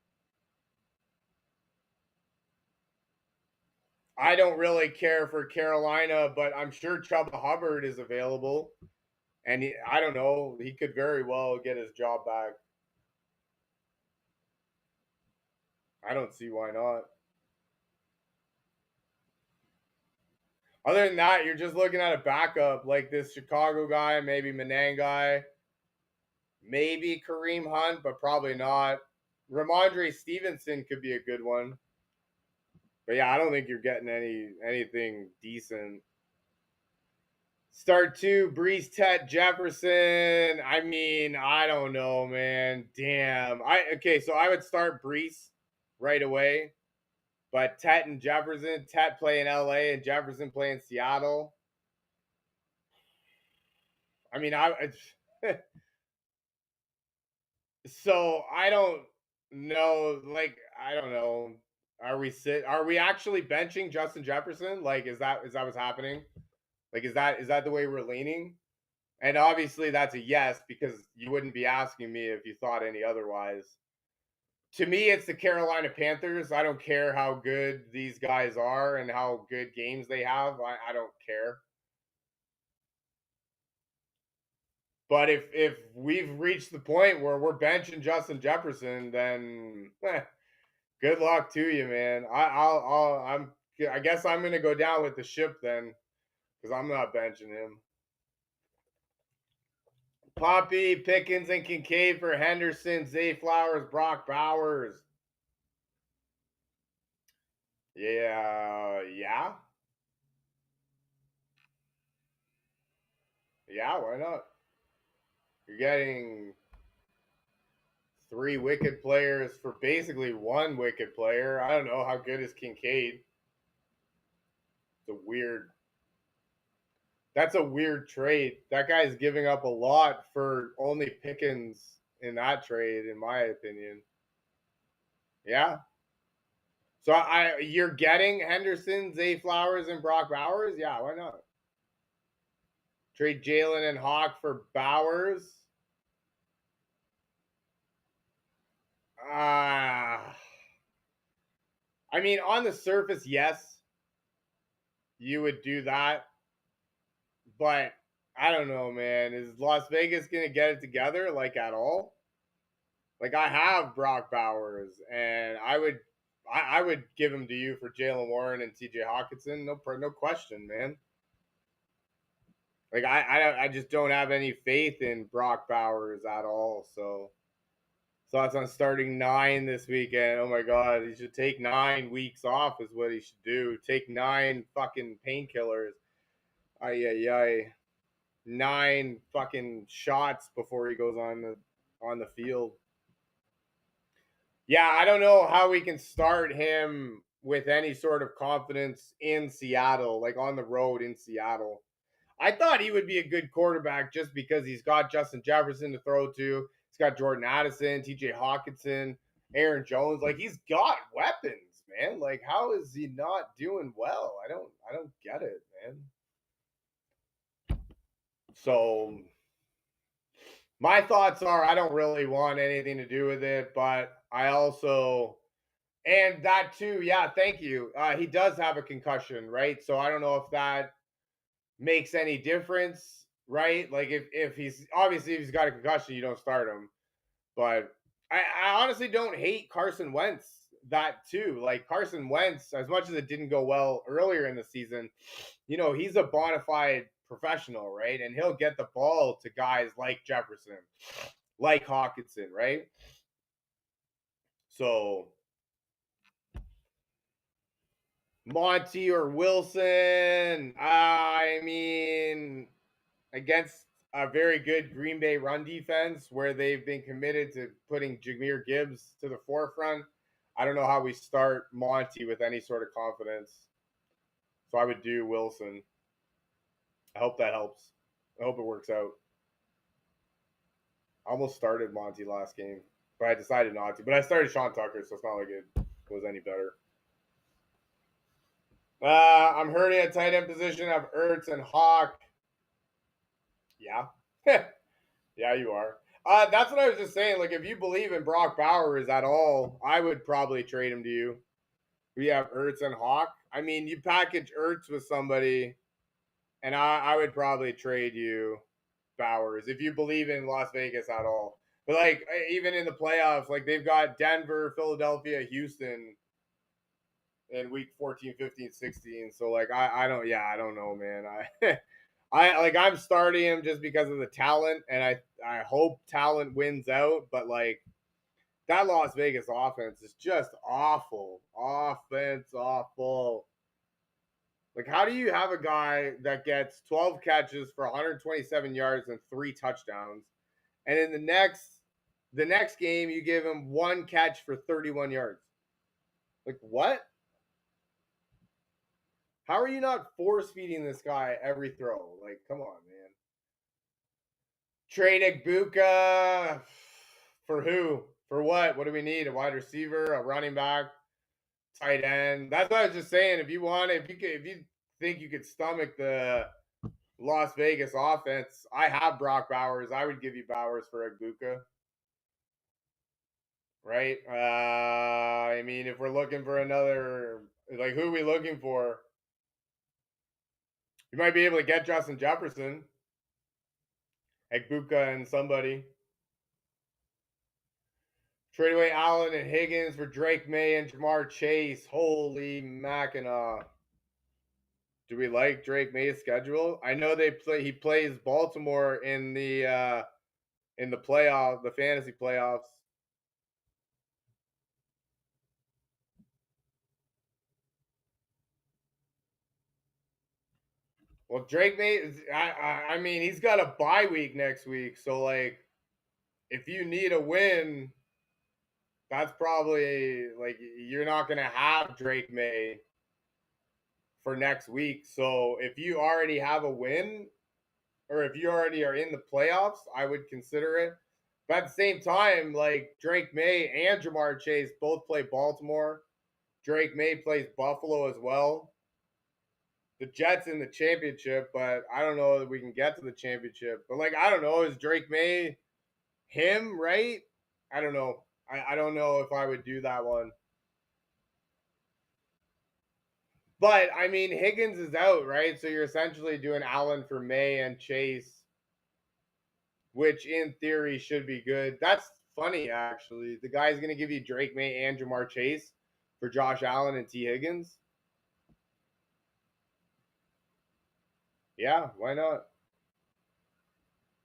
I don't really care for Carolina, but I'm sure Chuba Hubbard is available. And I don't know, he could very well get his job back. I don't see why not. Other than that, you're just looking at a backup like this Chicago guy, maybe Manang guy, maybe Kareem Hunt, but probably not. Ramondre Stevenson could be a good one. But yeah, I don't think you're getting anything decent. Start two, Breeze, Tet, Jefferson. I mean, I don't know, man. Damn. Okay, so I would start Breeze right away. But Tet and Jefferson, Tet play in LA and Jefferson play in Seattle. I mean, so I don't know. Like, I don't know. Are we actually benching Justin Jefferson? Like, is that what's happening? Like, is that the way we're leaning? And obviously that's a yes, because you wouldn't be asking me if you thought any otherwise. To me, it's the Carolina Panthers. I don't care how good these guys are and how good games they have. I don't care. But if we've reached the point where we're benching Justin Jefferson, then good luck to you, man. I guess I'm gonna go down with the ship then, because I'm not benching him. Poppy, Pickens, and Kincaid for Henderson, Zay Flowers, Brock Bowers. Yeah. Yeah, why not? You're getting 3 wicked players for basically 1 wicked player. I don't know how good is Kincaid. It's a weird. That's a weird trade. That guy's giving up a lot for only Pickens in that trade, in my opinion. Yeah. So you're getting Henderson, Zay Flowers, and Brock Bowers? Yeah, why not? Trade Jalen and Hawk for Bowers. I mean, on the surface, yes, you would do that. But I don't know, man. Is Las Vegas going to get it together, like, at all? Like, I have Brock Bowers, and I would give him to you for Jalen Warren and TJ Hawkinson. No question, man. Like, I just don't have any faith in Brock Bowers at all. So thoughts on starting 9 this weekend? Oh my God, he should take 9 weeks off. Is what he should do. Take 9 fucking painkillers. Ay. 9 fucking shots before he goes on the field. Yeah, I don't know how we can start him with any sort of confidence in Seattle, like on the road in Seattle. I thought he would be a good quarterback just because he's got Justin Jefferson to throw to. He's got Jordan Addison, TJ Hawkinson, Aaron Jones. Like, he's got weapons, man. Like, how is he not doing well? I don't get it, man. So my thoughts are I don't really want anything to do with it, but I also, and that too, yeah, thank you. He does have a concussion, right? So I don't know if that makes any difference, right? Like, if he's obviously if he's got a concussion, you don't start him. But I honestly don't hate Carson Wentz that too. Like, Carson Wentz, as much as it didn't go well earlier in the season, he's a bona fide professional, right? And he'll get the ball to guys like Jefferson, like Hawkinson, right? So Monty or Wilson, I mean, against a very good Green Bay run defense where they've been committed to putting Jahmyr Gibbs to the forefront, I don't know how we start Monty with any sort of confidence. So I would do Wilson. I hope that helps. I hope it works out. I almost started Monty last game, but I decided not to. But I started Sean Tucker, so it's not like it was any better. I'm hurting at tight end position. I have Ertz and Hawk. Yeah. Yeah, you are. That's what I was just saying. Like, if you believe in Brock Bowers at all, I would probably trade him to you. We have Ertz and Hawk. I mean, you package Ertz with somebody, and I would probably trade you Bowers if you believe in Las Vegas at all. But like, even in the playoffs, like they've got Denver, Philadelphia, Houston in week 14, 15, 16. So like, I don't, yeah, I don't know, man. I like, I'm starting him just because of the talent, and I hope talent wins out. But like, that Las Vegas offense is just awful. Offense awful. Like, how do you have a guy that gets 12 catches for 127 yards and 3 touchdowns, and in the next game you give him 1 catch for 31 yards? Like, what? How are you not force feeding this guy every throw? Like, come on, man. Trade Igbuka for who? For what? What do we need? A wide receiver, a running back, tight end. That's what I was just saying. If you want, if you think you could stomach the Las Vegas offense, I have Brock Bowers. I would give you Bowers for Igbuka, right? I mean, if we're looking for another, like, who are we looking for? You might be able to get Justin Jefferson, Igbuka, and somebody. Trade away Allen and Higgins for Drake May and Jamar Chase. Holy Mackinac. Do we like Drake May's schedule? I know he plays Baltimore in the playoff, the fantasy playoffs. Well, Drake May, I mean, he's got a bye week next week, so like, if you need a win, that's probably like, you're not gonna have Drake May for next week. So if you already have a win, or if you already are in the playoffs, I would consider it. But at the same time, like, Drake May and Jamar Chase both play Baltimore. Drake May plays Buffalo as well. The Jets in the championship, but I don't know that we can get to the championship. But like, I don't know, is Drake May him, right? I don't know. I don't know if I would do that one. But I mean, Higgins is out, right? So you're essentially doing Allen for May and Chase, which in theory should be good. That's funny, actually. The guy's going to give you Drake May and Jamar Chase for Josh Allen and T. Higgins. Yeah, why not?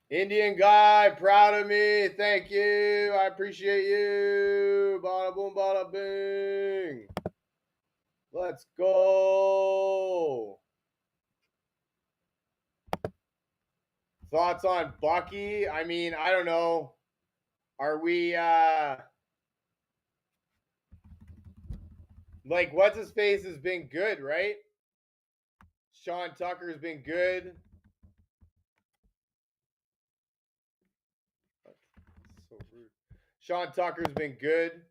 Indian guy, proud of me. Thank you. I appreciate you. Bada boom, bada bing. Let's go. Thoughts on Bucky? I mean, I don't know. Are we like, what's his face has been good, right? Sean Tucker's been good. So rude. Sean Tucker's been good.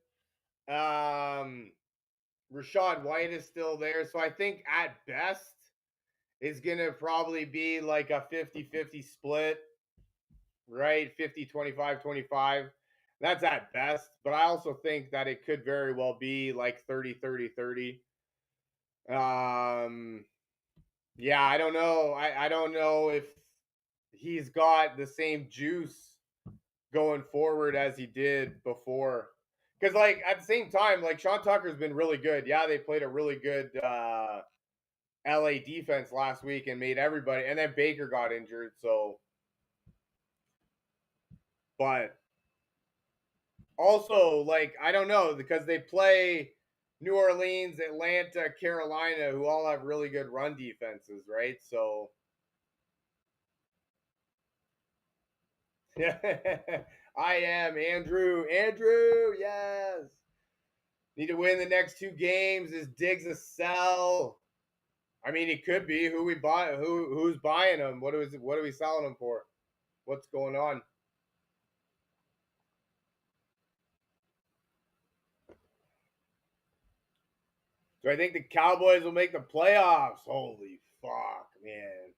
Rashad White is still there. So I think at best is going to probably be like a 50-50 split, right? 50, 25, 25. That's at best. But I also think that it could very well be like 30, 30, 30. Yeah, I don't know. I don't know if he's got the same juice going forward as he did before. Because like, at the same time, like, Sean Tucker's been really good. Yeah, they played a really good LA defense last week and made everybody. And then Baker got injured, so. But also, like, I don't know, because they play New Orleans, Atlanta, Carolina, who all have really good run defenses, right? So. I am Andrew. Andrew, yes. Need to win the next 2 games. Is Diggs a sell? I mean, it could be. Who we buy? Who's buying them? What are we selling them for? What's going on? Do I think the Cowboys will make the playoffs? Holy fuck, man!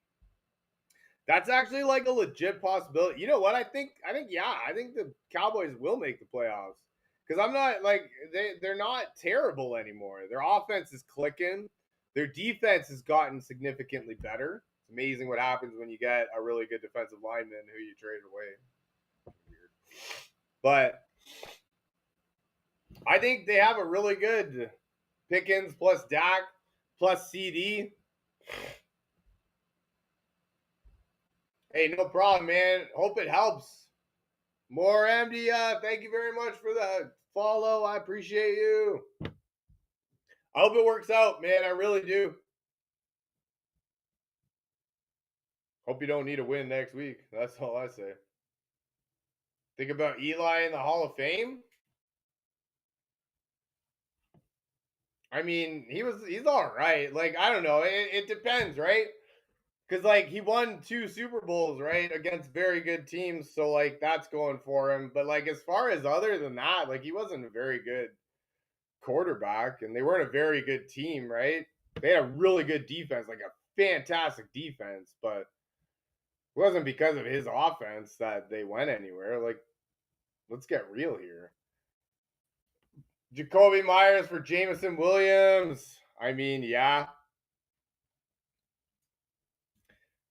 That's actually like a legit possibility. You know what? I think the Cowboys will make the playoffs. Because I'm not like they're not terrible anymore. Their offense is clicking. Their defense has gotten significantly better. It's amazing what happens when you get a really good defensive lineman who you trade away. Weird. But I think they have a really good Pickens plus Dak plus CD. Hey, no problem, man. Hope it helps. More MDF. Thank you very much for the follow. I appreciate you. I hope it works out, man. I really do. Hope you don't need a win next week. That's all I say. Think about Eli in the Hall of Fame. I mean, he's all right. Like, I don't know. It depends, right? Because like he won 2 Super Bowls, right, against very good teams. So like that's going for him. But like as far as other than that, like he wasn't a very good quarterback, and they weren't a very good team, right? They had a really good defense, like a fantastic defense, but it wasn't because of his offense that they went anywhere. Like, let's get real here. Jacoby Myers for Jameson Williams. I mean, yeah.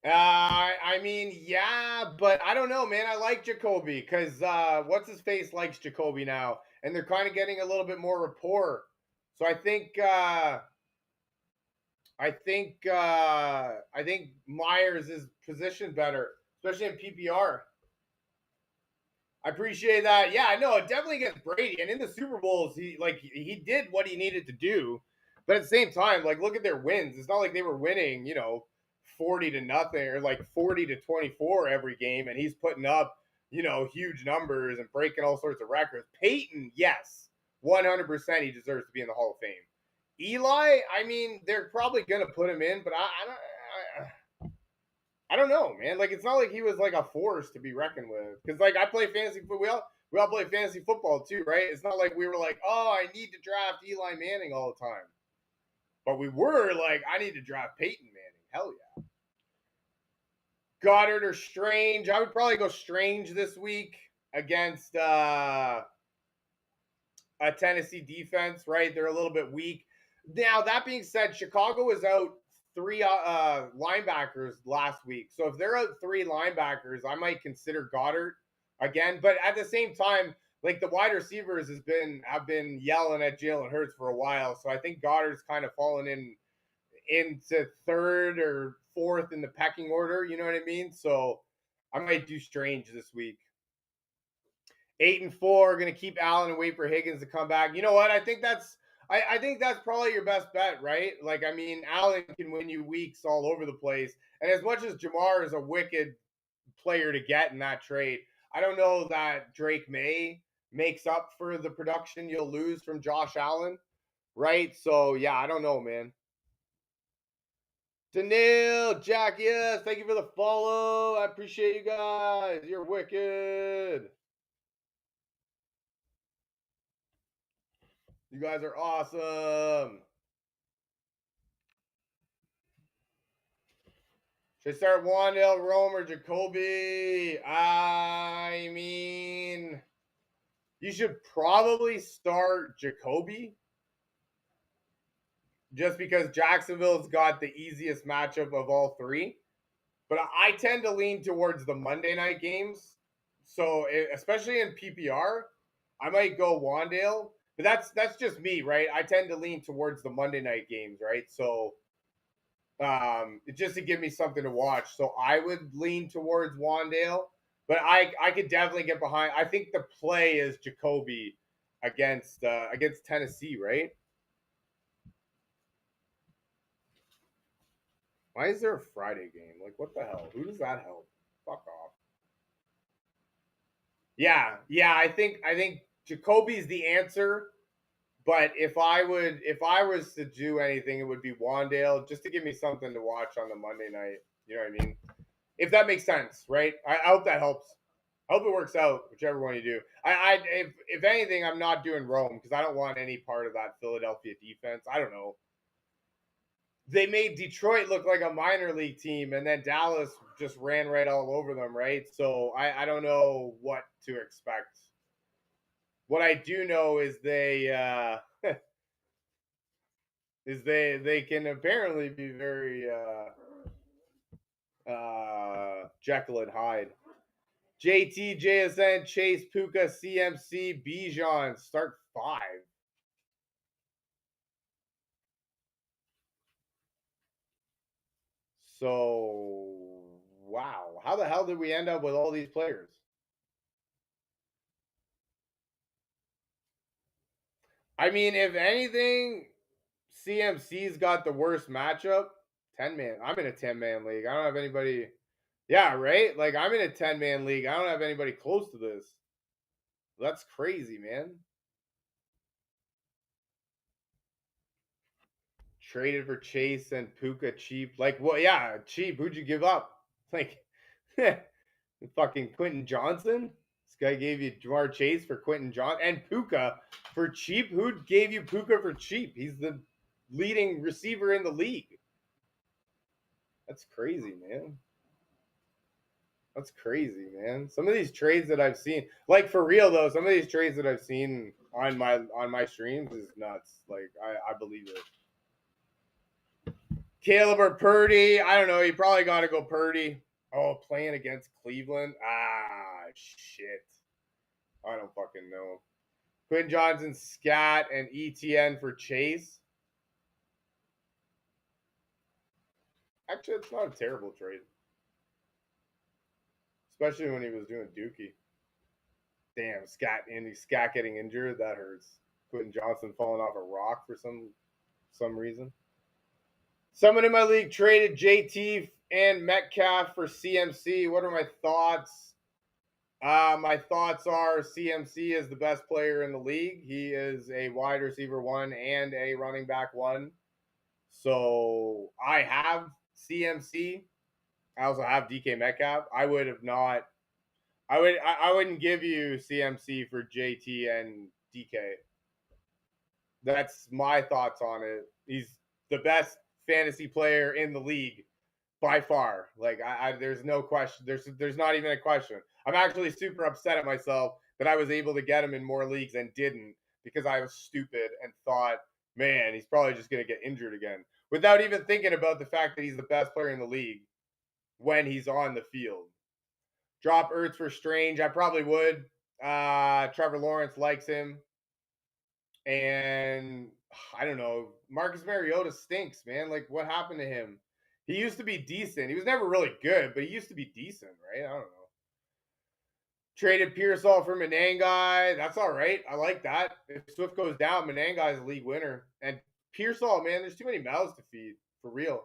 I mean, yeah, but I don't know, man. I like Jacoby because what's his face likes Jacoby now, and they're kind of getting a little bit more rapport. So I think Myers is positioned better, especially in PPR. I appreciate that. Yeah, I know it definitely against Brady, and in the Super Bowls, he did what he needed to do, but at the same time, like look at their wins. It's not like they were winning, 40-0 or like 40-24 every game, and he's putting up, huge numbers and breaking all sorts of records. Peyton, yes, 100% he deserves to be in the Hall of Fame. Eli, I mean, they're probably gonna put him in, but I don't know, man. Like it's not like he was like a force to be reckoned with. Because like I play fantasy football. We all play fantasy football too, right? It's not like we were like, oh, I need to draft Eli Manning all the time. But we were like, I need to draft Peyton Manning. Hell yeah. Goddard or Strange. I would probably go Strange this week against a Tennessee defense, right? They're a little bit weak. Now, that being said, Chicago was out 3 linebackers last week. So if they're out 3 linebackers, I might consider Goddard again. But at the same time, like the wide receivers have been yelling at Jalen Hurts for a while. So I think Goddard's kind of fallen into 3rd or 4th in the pecking order. You know what I mean? So I might do Strange this week. 8-4, going to keep Allen and wait for Higgins to come back. You know what? I think that's probably your best bet, right? Like, I mean, Allen can win you weeks all over the place. And as much as Jamar is a wicked player to get in that trade, I don't know that Drake May makes up for the production you'll lose from Josh Allen, right? So, yeah, I don't know, man. Daniil, Jack, yes, thank you for the follow. I appreciate you guys. You're wicked. You guys are awesome. Should I start Wandale, Rome, or Jacoby? I mean, you should probably start Jacoby just because Jacksonville's got the easiest matchup of all 3. But I tend to lean towards the Monday night games. So, especially in PPR, I might go Wandale. But that's just me, right? I tend to lean towards the Monday night games, right? So, just to give me something to watch. So I would lean towards Wandale, but I could definitely get behind. I think the play is Jacoby against Tennessee, right? Why is there a Friday game? Like, what the hell? Who does that help? Fuck off. Yeah. I think Jacoby's the answer. But if I was to do anything, it would be Wandale, just to give me something to watch on the Monday night. You know what I mean? If that makes sense, right? I hope that helps. I hope it works out, whichever one you do. If anything, I'm not doing Rome because I don't want any part of that Philadelphia defense. I don't know. they made Detroit look like a minor league team, and then Dallas just ran right all over them, right? So I don't know what to expect. What I do know is they can apparently be very Jekyll and Hyde. JT, JSN, Chase, Puka, CMC, Bijan, start 5. So, wow. How the hell did we end up with all these players? I mean, if anything, CMC's got the worst matchup. 10-man. I'm in a 10-man league. I don't have anybody. Yeah, right? Like, I'm in a 10-man league. I don't have anybody close to this. That's crazy, man. Traded for Chase and Puka cheap. Like, well, yeah, cheap. Who'd you give up? Like, fucking Quentin Johnson? This guy gave you Jamar Chase for Quentin Johnson and Puka for cheap. Who gave you Puka for cheap? He's the leading receiver in the league. That's crazy, man. That's crazy, man. Some of these trades that I've seen, like for real though, some of these trades that I've seen on my streams is nuts. Like I believe it. Caleb or Purdy, I don't know. You probably got to go Purdy. Oh, playing against Cleveland. Ah, shit. I don't fucking know. Quinn Johnson, Scat, and ETN for Chase. Actually, it's not a terrible trade. Especially when he was doing Dookie. Damn, Scat getting injured, that hurts. Quentin Johnson falling off a rock for some reason. Someone in my league traded JT and Metcalf for CMC. What are my thoughts? My thoughts are CMC is the best player in the league. He is a wide receiver 1 and a running back 1. So I have CMC. I also have DK Metcalf. I wouldn't give you CMC for JT and DK. That's my thoughts on it. He's the best fantasy player in the league by far. Like there's no question. There's not even a question. I'm actually super upset at myself that I was able to get him in more leagues and didn't because I was stupid and thought, man, he's probably just going to get injured again without even thinking about the fact that he's the best player in the league when he's on the field. Drop Ertz for Strange. I probably would. Trevor Lawrence likes him. And I don't know. Marcus Mariota stinks, man. Like, what happened to him? He used to be decent. He was never really good, but he used to be decent, right? I don't know. Traded Pearsall for Menengai. That's all right. I like that. If Swift goes down, Menengai is a league winner. And Pearsall, man, there's too many mouths to feed. For real.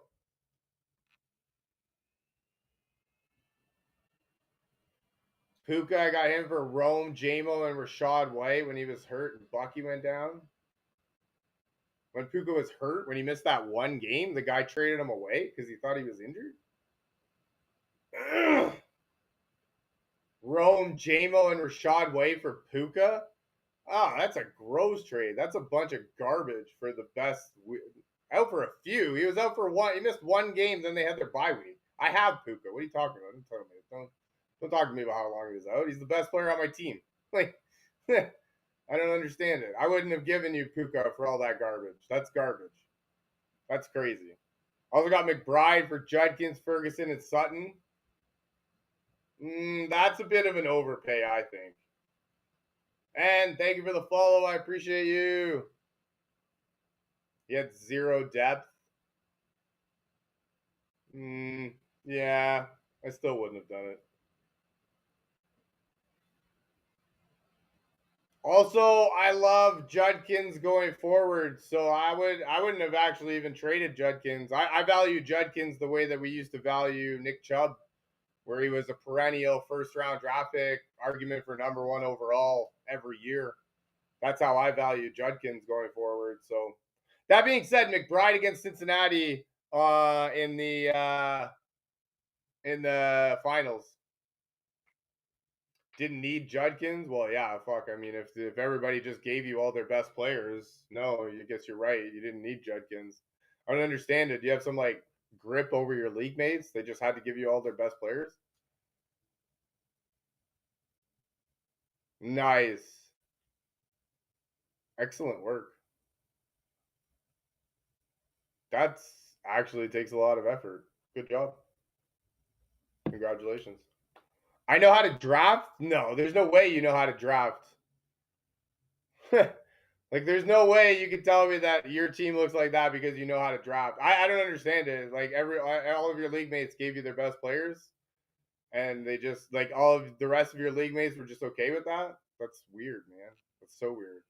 Puka, I got him for Rome, Jamo, and Rashad White when he was hurt and Bucky went down. When Puka was hurt, when he missed that one game, the guy traded him away because he thought he was injured. Ugh. Rome, Jamo, and Rashad White for Puka. Ah, that's a gross trade. That's a bunch of garbage for the best. Out for a few. He was out for one. He missed one game. Then they had their bye week. I have Puka. What are you talking about? Don't talk to me about how long he was out. He's the best player on my team. Like, I don't understand it. I wouldn't have given you Puka for all that garbage. That's garbage. That's crazy. Also got McBride for Judkins, Ferguson, and Sutton. That's a bit of an overpay, I think. And thank you for the follow. I appreciate you. He had 0 depth. Yeah, I still wouldn't have done it. Also, I love Judkins going forward, so I wouldn't have actually even traded Judkins. I value Judkins the way that we used to value Nick Chubb, where he was a perennial first-round draft pick, argument for number 1 overall every year. That's how I value Judkins going forward. So, that being said, McBride against Cincinnati in the finals. Didn't need Judkins? Well, yeah, fuck. I mean, if everybody just gave you all their best players, no, I guess you're right. You didn't need Judkins. I don't understand it. Do you have some like grip over your league mates? They just had to give you all their best players? Nice. Excellent work. That's actually takes a lot of effort. Good job. Congratulations. I know how to draft? No, there's no way you know how to draft. Like, there's no way you could tell me that your team looks like that because you know how to draft. I don't understand it. Like all of your league mates gave you their best players, and they just like all of the rest of your league mates were just okay with that. That's weird, man. That's so weird.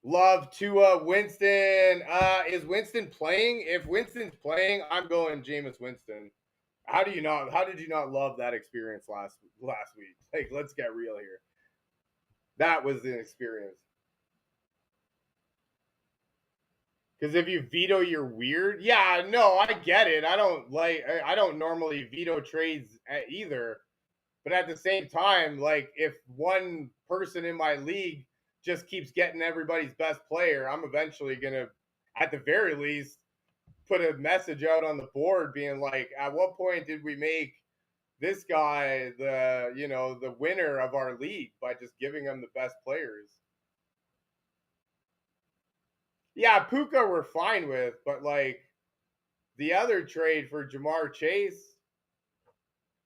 Love to Winston. Is Winston playing? If Winston's playing, I'm going Jameis Winston. How do you not? How did you not love that experience last week? Like, let's get real here. That was an experience. Because if you veto, you're weird. Yeah, no, I get it. I don't normally veto trades either. But at the same time, like if one person in my league just keeps getting everybody's best player, I'm eventually gonna, at the very least, put a message out on the board being like, at what point did we make this guy the winner of our league by just giving him the best players? Yeah, Puka we're fine with, but like the other trade for Jamar Chase,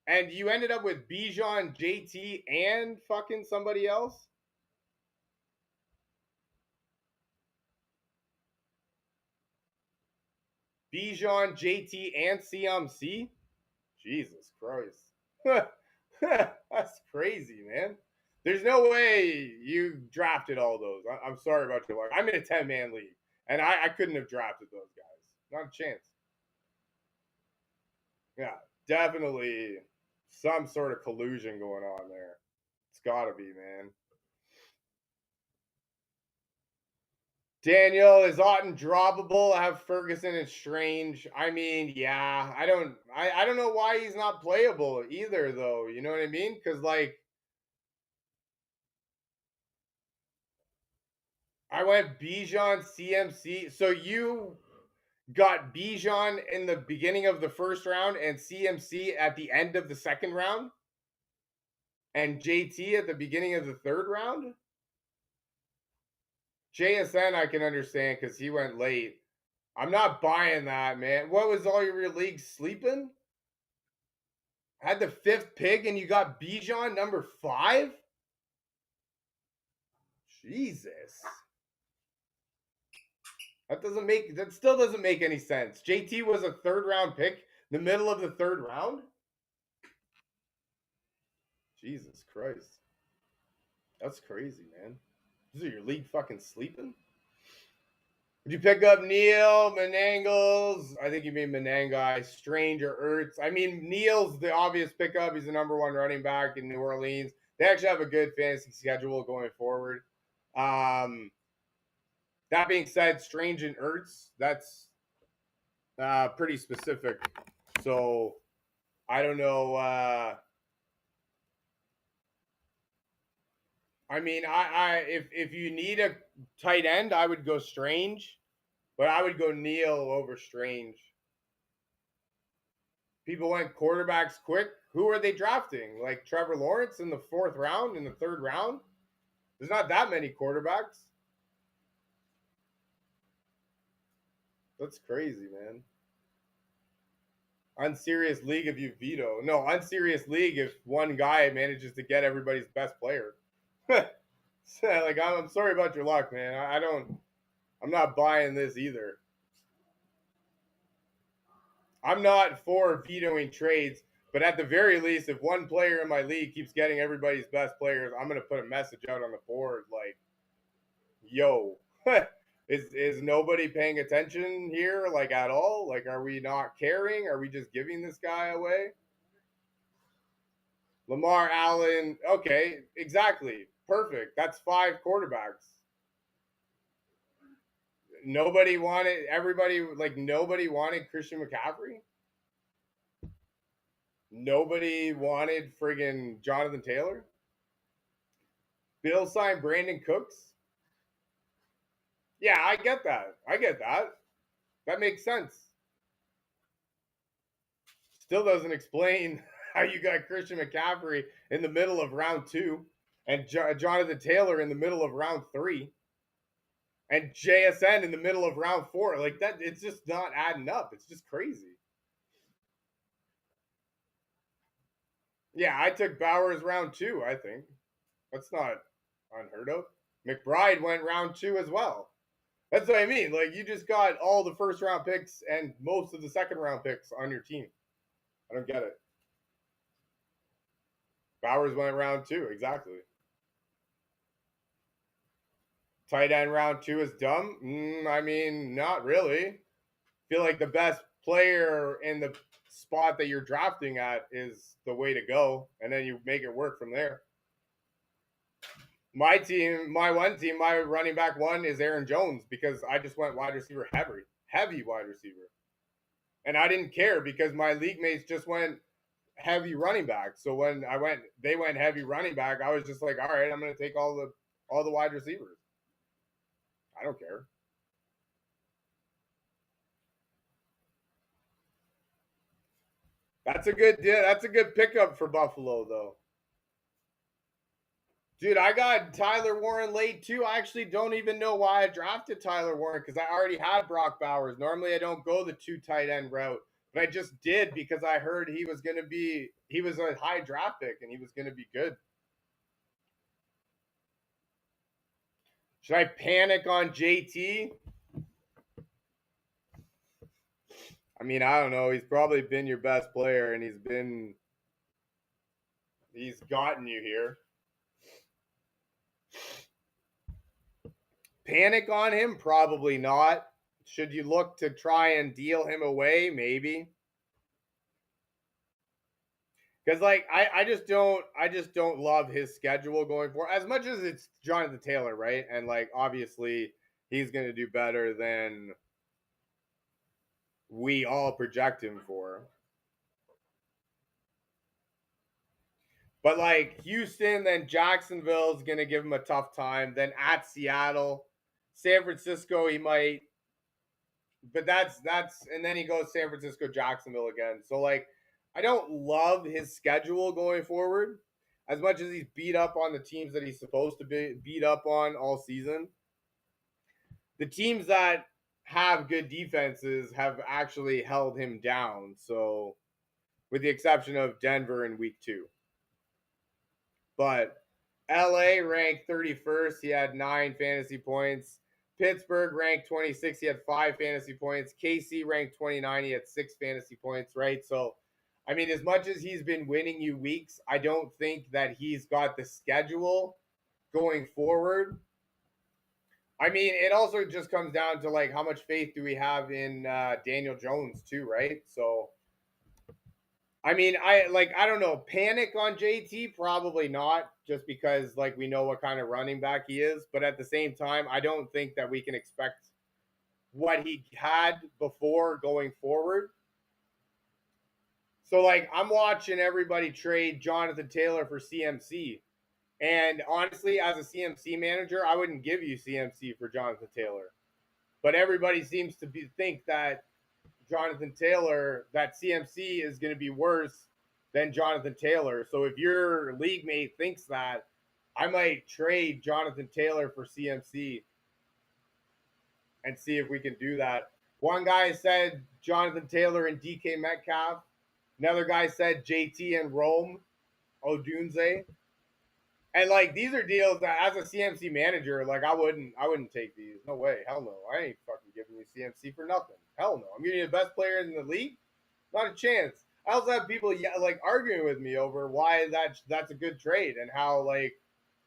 and you ended up with Bijan, JT, and fucking somebody else. Bijan, JT, and CMC. Jesus Christ. That's crazy, man. There's no way you drafted all those. I'm sorry about your luck. I'm in a 10-man league, and I couldn't have drafted those guys. Not a chance. Yeah, definitely some sort of collusion going on there. It's got to be, man. Daniel, is Otten droppable? I have Ferguson and Strange. I mean, yeah, I don't know why he's not playable either, though. You know what I mean? Because like I went Bijan, CMC. So you got Bijan in the beginning of the first round and CMC at the end of the second round, and JT at the beginning of the third round. JSN I can understand because he went late. I'm not buying that, man. What was all your leagues sleeping? Had the fifth pick and you got Bijan number 5? Jesus. That still doesn't make any sense. JT was a third round pick, the middle of the third round? Jesus Christ. That's crazy, man. Is your league fucking sleeping? Would you pick up Neil, Menangles? I think you mean Menangai, Strange, or Ertz. I mean, Neil's the obvious pickup. He's the number 1 running back in New Orleans. They actually have a good fantasy schedule going forward. That being said, Strange and Ertz, that's pretty specific. So I don't know. I mean, if you need a tight end, I would go Strange, but I would go Neil over Strange. People went quarterbacks quick. Who are they drafting? Like Trevor Lawrence in the 4th round, in the 3rd round? There's not that many quarterbacks. That's crazy, man. Unserious league if you veto. No, unserious league if one guy manages to get everybody's best player. Like, I'm sorry about your luck, man. I'm not buying this either. I'm not for vetoing trades, but at the very least, if one player in my league keeps getting everybody's best players, I'm going to put a message out on the board like, yo, is nobody paying attention here, like, at all? Like, are we not caring? Are we just giving this guy away? Lamar Allen, okay, exactly. Perfect. That's 5 quarterbacks. Nobody wanted Christian McCaffrey. Nobody wanted friggin' Jonathan Taylor. Bill signed Brandon Cooks. Yeah, I get that. I get that. That makes sense. Still doesn't explain how you got Christian McCaffrey in the middle of round 2 and Jonathan Taylor in the middle of round 3 and JSN in the middle of round 4. Like that, it's just not adding up. It's just crazy. Yeah, I took Bowers round 2, I think. That's not unheard of. McBride went round 2 as well. That's what I mean. Like you just got all the first round picks and most of the second round picks on your team. I don't get it. Bowers went round 2, exactly. Tight end round 2 is dumb. I mean, not really. I feel like the best player in the spot that you're drafting at is the way to go, and then you make it work from there. My team, my running back 1 is Aaron Jones because I just went wide receiver heavy wide receiver. And I didn't care because my league mates just went heavy running back. So when they went heavy running back, I was just like, all right, I'm going to take all the wide receivers. I don't care. That's a good pickup for Buffalo though. Dude, I got Tyler Warren late too. I actually don't even know why I drafted Tyler Warren because I already had Brock Bowers. Normally I don't go the 2 tight end route, but I just did because I heard he was a high draft pick and he was going to be good. Should I panic on JT? I mean, I don't know. He's probably been your best player and he's gotten you here. Panic on him? Probably not. Should you look to try and deal him away? Maybe. Because like I just don't love his schedule going forward. As much as it's Jonathan Taylor, right? And like obviously he's gonna do better than we all project him for. But like Houston, then Jacksonville is gonna give him a tough time. Then at Seattle, San Francisco, he might. But that's and then he goes San Francisco, Jacksonville again. So like I don't love his schedule going forward as much as he's beat up on the teams that he's supposed to be beat up on all season. The teams that have good defenses have actually held him down. So with the exception of Denver in week 2. But LA ranked 31st. He had 9 fantasy points. Pittsburgh ranked 26th. He had 5 fantasy points. KC ranked 29. He had 6 fantasy points, right? So, I mean, as much as he's been winning you weeks, I don't think that he's got the schedule going forward. I mean, it also just comes down to, like, how much faith do we have in Daniel Jones, too, right? So, I mean, I don't know. Panic on JT? Probably not, just because like we know what kind of running back he is. But at the same time, I don't think that we can expect what he had before going forward. So like I'm watching everybody trade Jonathan Taylor for CMC. And honestly, as a CMC manager, I wouldn't give you CMC for Jonathan Taylor. But everybody seems to think that Jonathan Taylor, that CMC is going to be worse than Jonathan Taylor. So if your league mate thinks that, I might trade Jonathan Taylor for CMC and see if we can do that. One guy said Jonathan Taylor and DK Metcalf. Another guy said JT and Rome Odunze. And like these are deals that as a CMC manager, like I wouldn't take these. No way. Hell no. I ain't fucking giving you CMC for nothing. Hell no. I'm giving you the best player in the league. Not a chance. I also have people like arguing with me over why that's a good trade and how like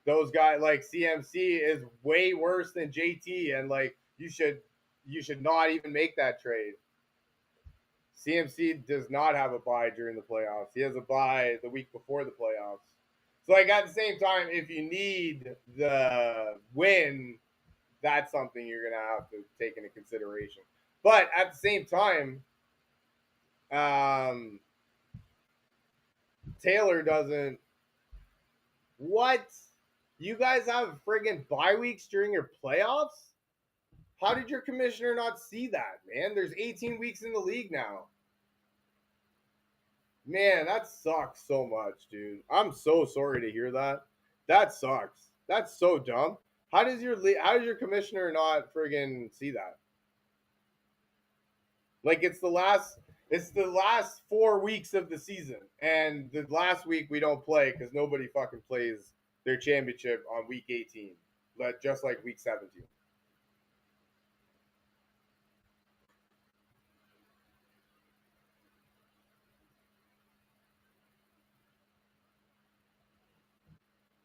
those guys like CMC is way worse than JT and like you should not even make that trade. CMC does not have a bye during the playoffs. He has a bye the week before the playoffs. So like at the same time, if you need the win, that's something you're gonna have to take into consideration. But at the same time, Taylor doesn't. What? You guys have friggin' bye weeks during your playoffs? How did your commissioner not see that, man? There's 18 weeks in the league now. Man, that sucks so much, dude. I'm so sorry to hear that. That sucks. That's so dumb. How does your commissioner not friggin' see that? Like it's the last 4 weeks of the season, and the last week we don't play because nobody fucking plays their championship on week 18, just like week 17.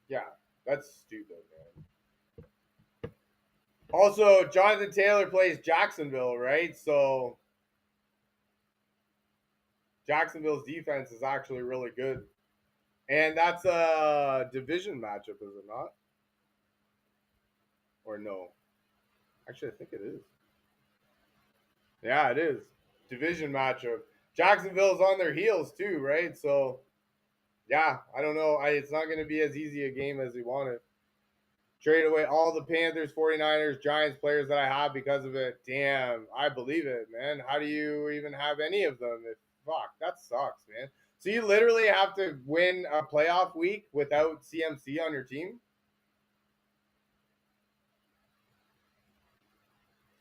Yeah, that's stupid, man. Also, Jonathan Taylor plays Jacksonville, right? So Jacksonville's defense is actually really good. And that's a division matchup, is it not? Or no? Actually, I think it is. Yeah, it is. Division matchup. Jacksonville's on their heels too, right? So, yeah, I don't know. It's not going to be as easy a game as we wanted. Trade away all the Panthers, 49ers, Giants players that I have because of it. Damn, I believe it, man. How do you even have any of them? Fuck, that sucks, man. So you literally have to win a playoff week without CMC on your team?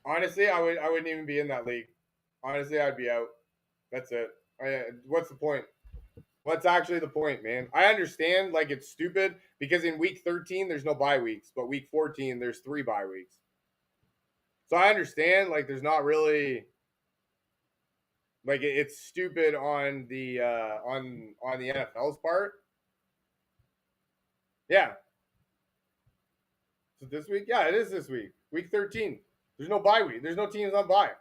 Honestly, I wouldn't even be in that league. Honestly, I'd be out. That's it. What's the point? What's actually the point, man? I understand like it's stupid because in week 13 there's no bye weeks, but week 14 there's 3 bye weeks. So I understand like there's not really like it's stupid on the NFL's part. Yeah. So this week, yeah, it is this week. Week 13. There's no bye week. There's no teams on bye.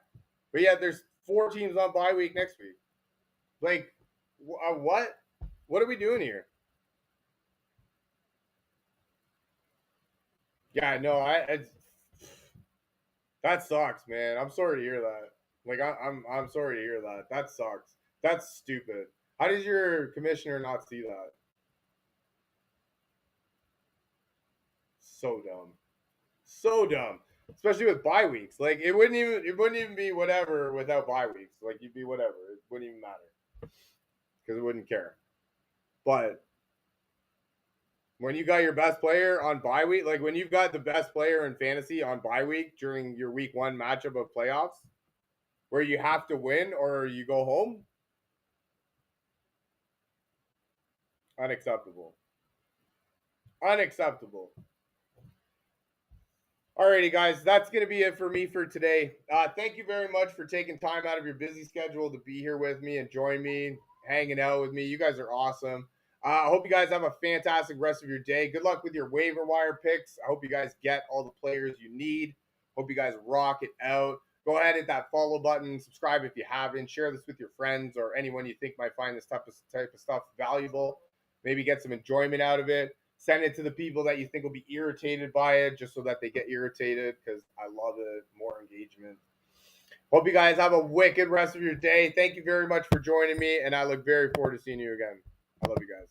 But yeah, there's 4 teams on bye week next week. Like what? What are we doing here? Yeah, no, that sucks, man. I'm sorry to hear that. Like I'm sorry to hear that. That sucks. That's stupid. How does your commissioner not see that? So dumb. So dumb. Especially with bye weeks. Like it wouldn't even be whatever without bye weeks. Like you'd be whatever. It wouldn't even matter. Because it wouldn't care. But when you got your best player on bye week, like when you've got the best player in fantasy on bye week during your week 1 matchup of playoffs, where you have to win or you go home, unacceptable. Unacceptable. Alrighty, guys, that's going to be it for me for today. Thank you very much for taking time out of your busy schedule to be here with me and join me, hanging out with me. You guys are awesome. I hope you guys have a fantastic rest of your day. Good luck with your waiver wire picks. I hope you guys get all the players you need. Hope you guys rock it out. Go ahead, hit that follow button. Subscribe if you haven't. Share this with your friends or anyone you think might find this type of stuff valuable. Maybe get some enjoyment out of it. Send it to the people that you think will be irritated by it just so that they get irritated because I love it. More engagement. Hope you guys have a wicked rest of your day. Thank you very much for joining me, and I look very forward to seeing you again. I love you guys.